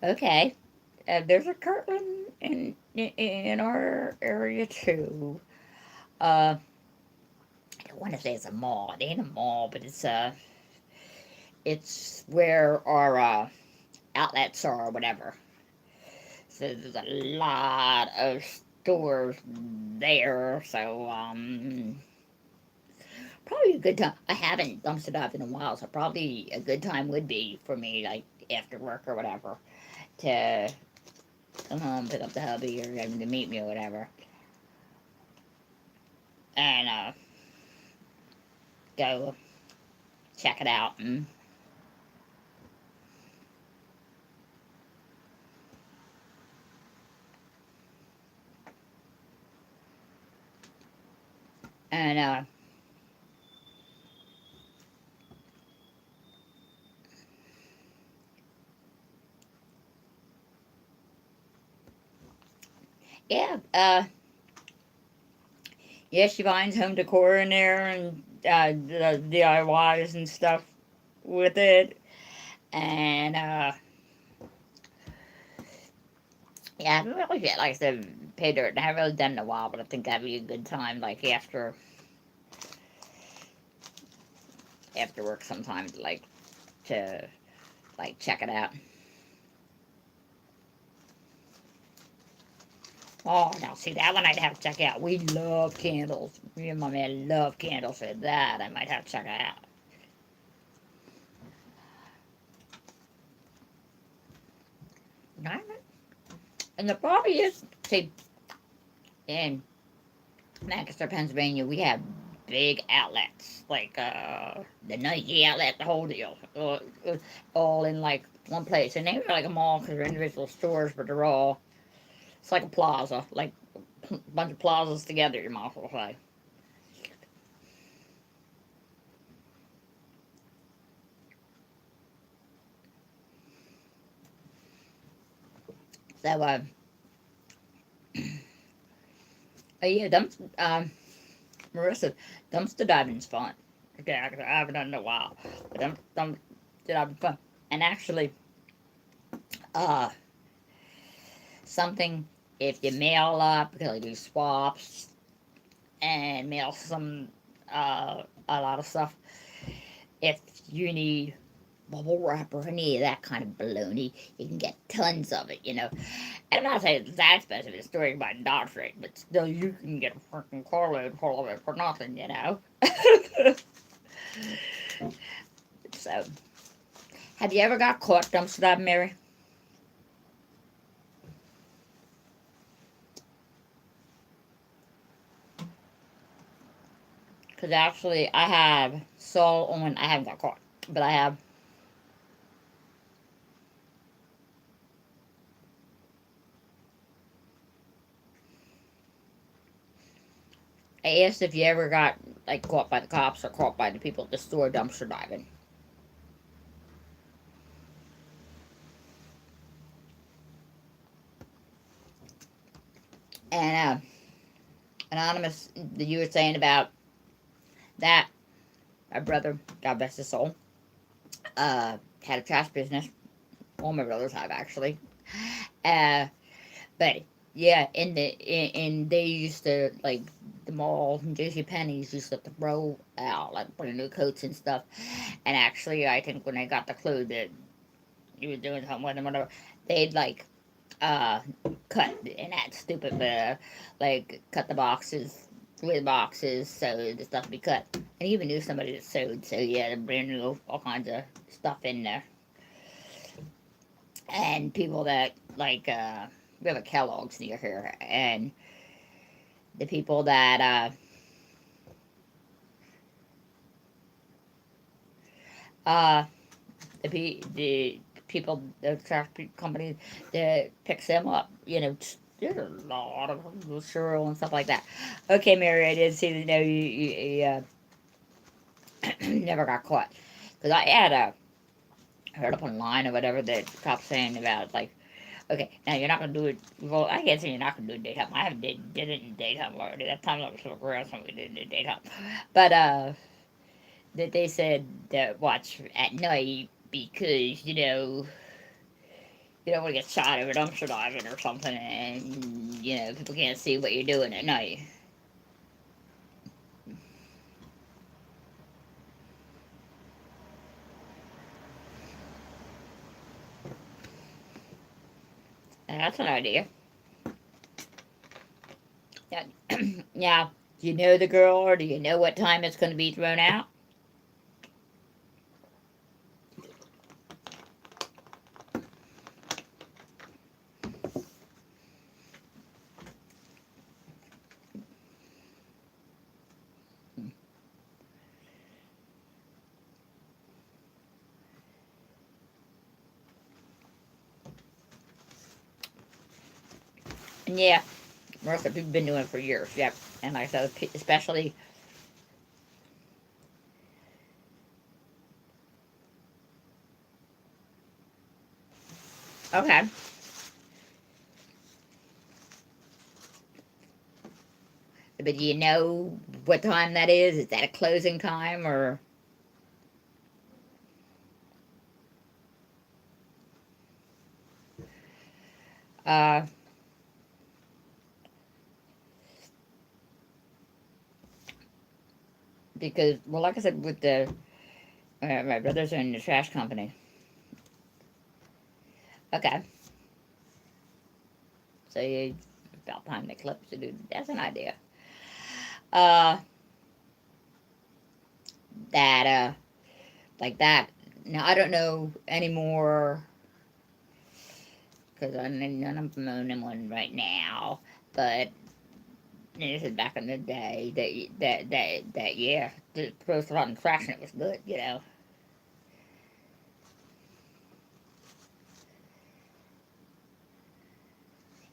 "Okay." There's a Kirtland in our area too. I don't want to say it's a mall. It ain't a mall, but it's where our outlets are or whatever. So there's a lot of stores there. So probably a good time. I haven't dumpster dived in a while, so probably a good time would be for me, like after work or whatever, to come home, pick up the hubby, or him to meet me or whatever, and go check it out. And yeah, yeah, she finds home decor in there and the DIYs and stuff with it, and yeah, I haven't really yet, like I said, pay dirt. I haven't really done it in a while, but I think that'd be a good time, like after work sometime, to like check it out. Oh, now see that one I'd have to check out. We love candles. Me and my man love candles. So that I might have to check out. And the problem is, see, in Lancaster, Pennsylvania, we have big outlets like the Nike outlet, the whole deal, all in like one place. And they're like a mall because they're individual stores, but they're all it's like a plaza, like a bunch of plazas together. You might as well say. So, yeah, Marissa, dumpster diving's fun. Okay, I haven't done it in a while, but dumpster diving's fun. And actually, uh, something if you mail up because I do swaps and mail some a lot of stuff. If you need bubble wrap or any of that kind of baloney, you can get tons of it, you know. And I'm not saying it's that expensive, it's storing by Dodge rate, but still you can get a freaking carload full of it for nothing, you know. So, have you ever got caught dumpster diving, Mary? Because actually, I have saw on. I haven't got caught, but I have. I asked if you ever got like caught by the cops or caught by the people at the store dumpster diving. And anonymous, that you were saying about that, my brother, God bless his soul, had a trash business. All my brothers have, actually. Uh, but yeah, in they used to, like, the mall and JC Penney's used to throw out like brand new coats and stuff. And actually, I think when they got the clue that you were doing something with them, whatever, they'd like uh cut in that stupid like cut the boxes with boxes so the stuff be cut. And even knew somebody that sewed, so yeah, the brand new all kinds of stuff in there. And people that like we have a Kellogg's near here, and the people that uh the people, the trash company that picks them up, there's a lot of cereal and stuff like that. Okay, Mary, I did see that. No, you never got caught, because I had heard up online or whatever that cops saying about, like, okay, now you're not gonna do it. Well, I guess you're not gonna do it daytime. I have did it in daytime already. That time I was so gross when we did it in daytime. But that they said that watch at night because you don't want to get shot over dumpster diving or something, and people can't see what you're doing at night. And that's an idea. Now, now, do you know the girl, or do you know what time it's going to be thrown out? And yeah, Martha, we've been doing it for years. Yep. And like I said, especially. Okay. But do you know what time that is? Is that a closing time, or? Uh, because, well, like I said, with my brothers are in the trash company. Okay. So about time they clip to do. That's an idea. Uh, that like that. Now I don't know anymore because I'm none of them owning one right now. But this is back in the day that yeah, the first rotten fraction, it was good.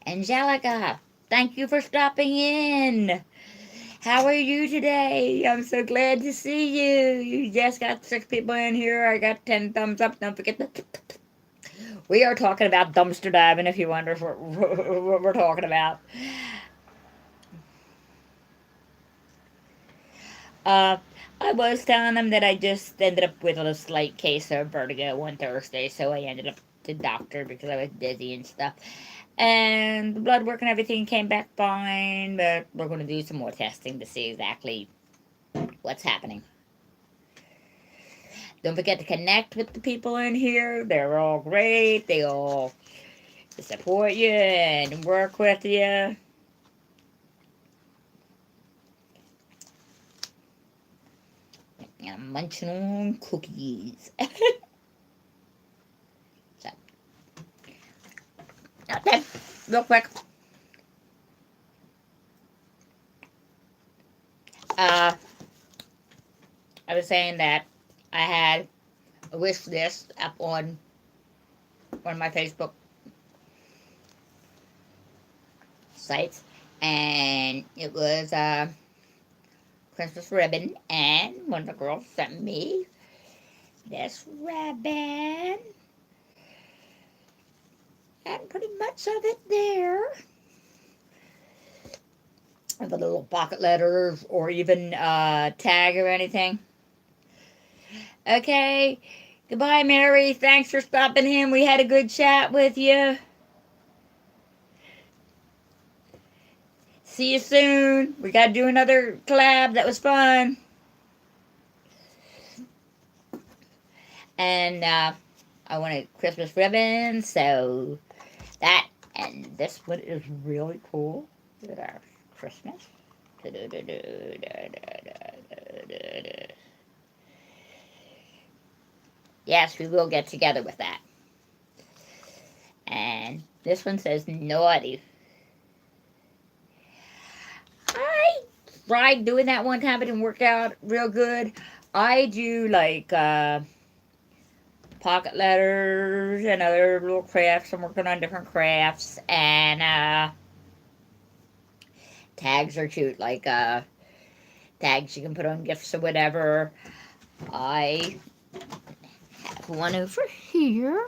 Angelica, thank you for stopping in. How are you today? I'm so glad to see you. You just got 6 people in here. I got 10 thumbs up. Don't forget the. We are talking about dumpster diving, if you wonder what we're talking about. Uh, I was telling them that I just ended up with a slight case of vertigo one Thursday, so I ended up to the doctor because I was dizzy and stuff. And the blood work and everything came back fine, but we're going to do some more testing to see exactly what's happening. Don't forget to connect with the people in here. They're all great. They all support you and work with you. I'm munching on cookies. So, okay, real quick. Uh, I was saying that I had a wish list up on one of my Facebook sites, and it was Christmas ribbon, and one of the girls sent me this ribbon, and pretty much of it there. With a little pocket letters or even tag or anything. Okay, Goodbye, Mary. Thanks for stopping in. We had a good chat with you. See you soon. We got to do another collab. That was fun. And I wanted Christmas ribbons, so that, and this one is really cool. With our Christmas. Yes, we will get together with that. And this one says naughty. I tried doing that one time, it didn't work out real good. I do like pocket letters and other little crafts. I'm working on different crafts, and tags are cute, like tags you can put on gifts or whatever. I have one over here.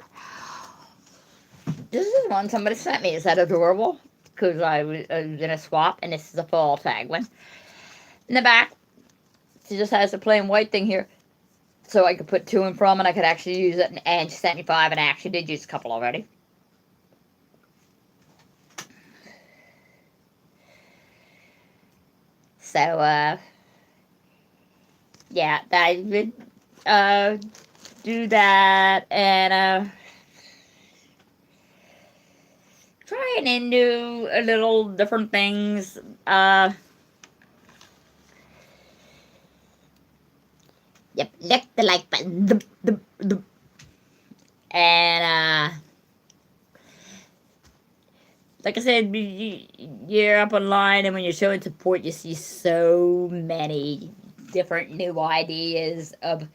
This is one somebody sent me. Is that adorable? Because I was in a swap, and this is a fall tag one. In the back, she just has a plain white thing here, so I could put to and from, and I could actually use it. And she sent me 5, and I actually did use a couple already. So, yeah, I would do that, and trying and do a little different things. Yep, lick the like button. And like I said, you're up online, and when you're showing support, you see so many different new ideas of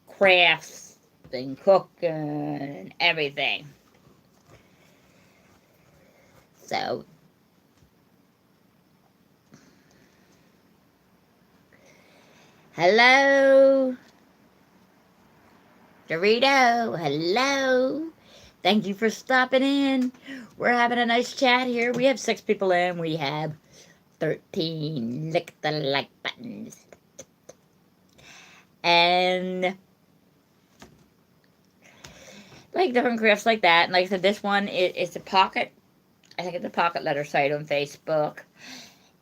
crafts and cooking and everything. So, hello, Dorito, hello. Thank you for stopping in. We're having a nice chat here. We have 6 people in. We have 13 lick the like buttons. And like different crafts like that. And like I said, this one it's a pocket. I think it's a pocket letter site on Facebook.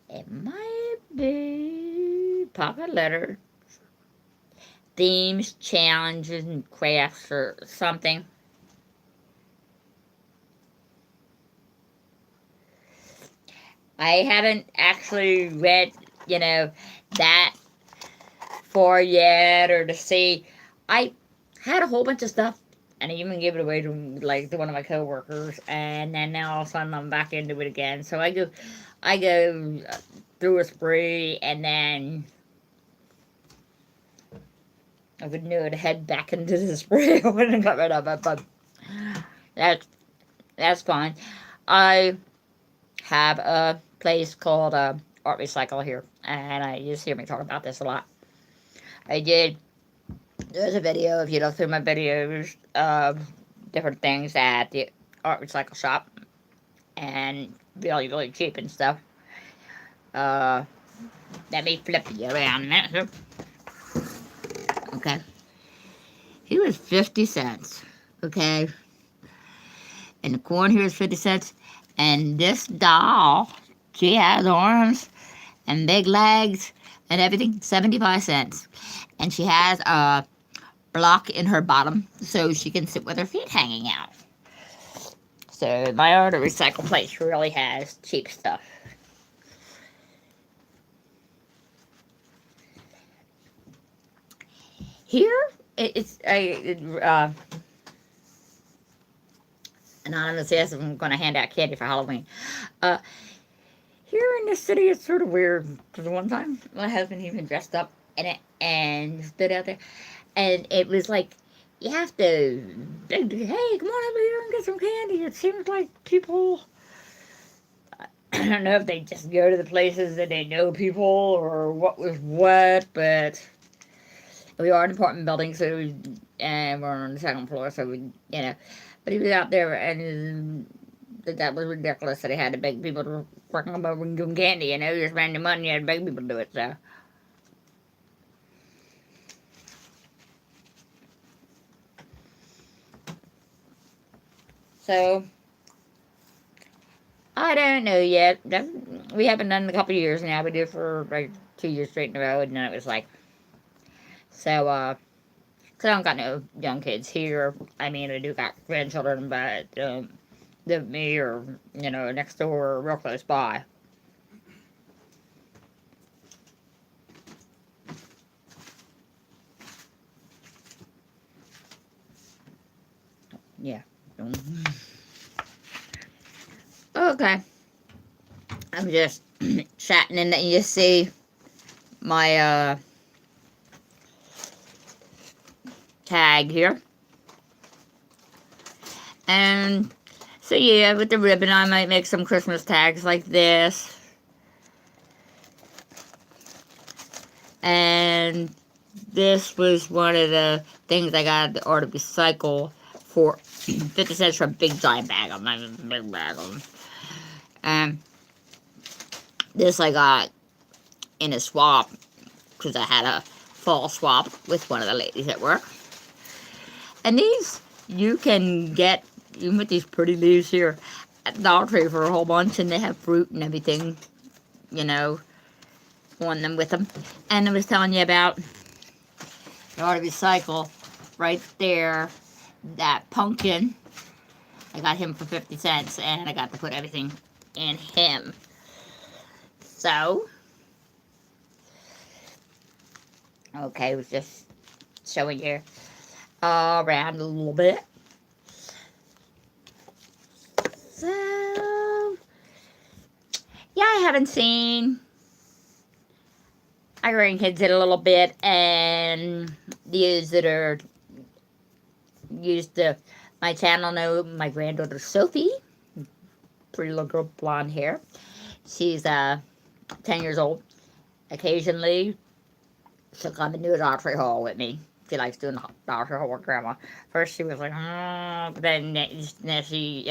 It might be pocket letter themes, challenges, and crafts or something. I haven't actually read, that far yet, or to see. I had a whole bunch of stuff, and I even gave it away to like one of my coworkers, and then now all of a sudden I'm back into it again. So I go through a spree, and then I would know to head back into the spree. I wouldn't got rid of it, but that's fine. I have a place called Art Recycle here, and you just hear me talk about this a lot. There's a video, if you look through my videos, of different things at the Art Recycle shop, and really, really cheap and stuff. Let me flip you around a minute. Okay. He was 50 cents. Okay. And the corn here is 50 cents. And this doll, she has arms and big legs and everything, 75 cents. And she has a block in her bottom so she can sit with her feet hanging out. So my Art Recycle place really has cheap stuff. Here, it's Anonymous says I'm going to hand out candy for Halloween. Here in the city, it's sort of weird. Because one time, my husband even dressed up in it and stood out there. And it was like, you have to, hey, come on over here and get some candy. It seems like people, I don't know if they just go to the places that they know people or what was what, but we are an apartment building, so and we're on the 2nd floor, so but he was out there, and that was ridiculous that he had to beg people to come over and give him candy, you spend your money, you had to beg people to do it, so. So, I don't know yet. We haven't done it in a couple of years now. We did it for like 2 years straight in a row, and then it was like, so, cause I don't got no young kids here. I mean, I do got grandchildren, but live with me or next door or real close by. Yeah. Okay. I'm just chatting, and then you see my tag here. And so yeah, with the ribbon I might make some Christmas tags like this. And this was one of the things I got at the Art of Recycle for 50 cents for a big giant bag of them. Big bag of them. And this I got in a swap because I had a fall swap with one of the ladies at work. And these you can get, even with these pretty leaves here, at Dollar Tree for a whole bunch, and they have fruit and everything, on them with them. And I was telling you about the Art of Recycle right there, that pumpkin. I got him for 50 cents, and I got to put everything in him. So, okay, I was just showing you around a little bit. So, yeah, I haven't seen my grandkids in a little bit, and those that are used to my channel know my granddaughter Sophie, pretty little girl, blonde hair. She's 10 years old. Occasionally, she'll come and do a Dollar Tree haul with me. She likes doing Dollar Tree haul with Grandma. First, she was like, but then she,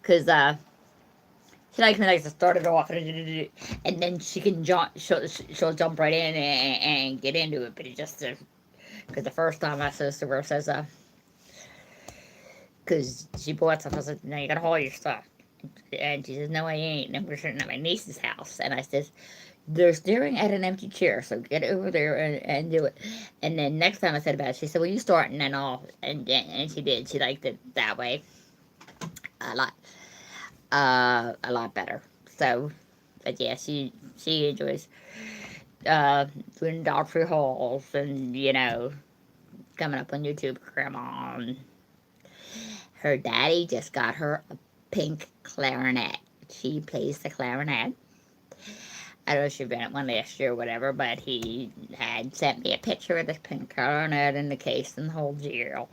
because she likes to start it off, and then she can jump. She'll jump right in and get into it. But it just because the first time my sister says, because she bought stuff, I said, "No, you gotta haul your stuff," and she says, "No, I ain't." And we're sitting at my niece's house, and I says, "They're staring at an empty chair, so get over there and do it." And then next time I said about it, she said, "Well, you start and then I'll," and she did. She liked it that way a lot better. So, but yeah, she enjoys doing Dollar Tree hauls and coming up on YouTube with Grandma. And her daddy just got her a pink clarinet. She plays the clarinet. I don't know if she'd been at one last year or whatever, but he had sent me a picture of the pink clarinet in the case and the whole deal.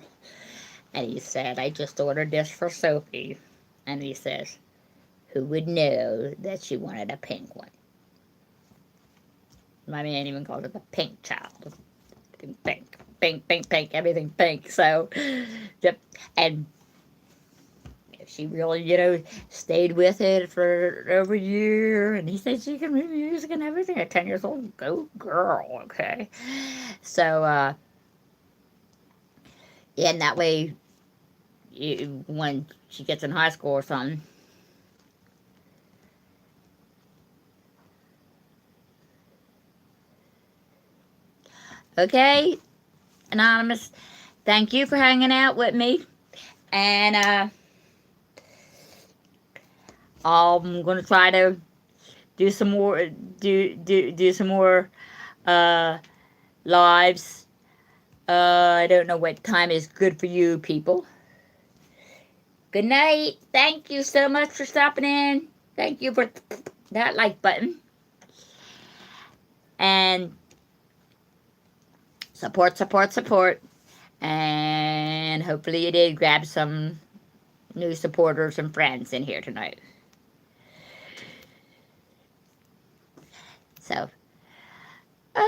And he said, "I just ordered this for Sophie." And he says, "Who would know that she wanted a pink one?" My man even called it the pink child. Pink, everything pink. So, and she really, stayed with it for over a year. And he said she can read music and everything at 10 years old. Go girl, okay? So, yeah, and that way, when she gets in high school or something, okay, Anonymous, thank you for hanging out with me. And I'm gonna try to do some more some more lives. I don't know what time is good for you people. Good night. Thank you so much for stopping in. Thank you for that like button. And support. And hopefully you did grab some new supporters and friends in here tonight. So,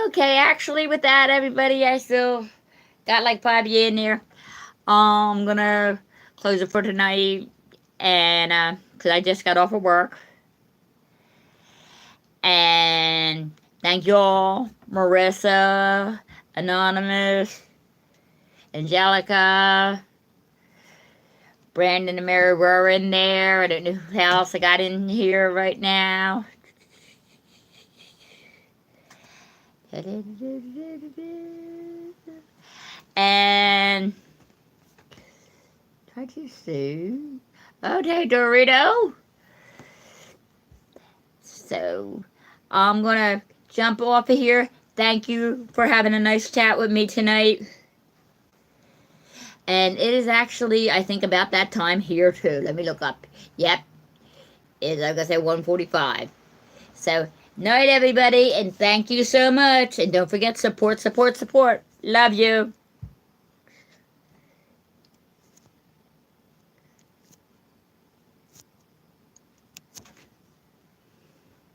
okay, actually with that, everybody, I still got like 5 years in there. I'm gonna close it for tonight, and because I just got off of work. And thank you all, Marissa, Anonymous, Angelica, Brandon and Mary were in there. I don't know who else I got in here right now. And try to see. Okay, Dorito. So I'm gonna jump off of here. Thank you for having a nice chat with me tonight. And it is actually, I think, about that time here too. Let me look up. Yep. It's like I said, 1:45. So night everybody, and thank you so much. And don't forget, support, support, support. Love you.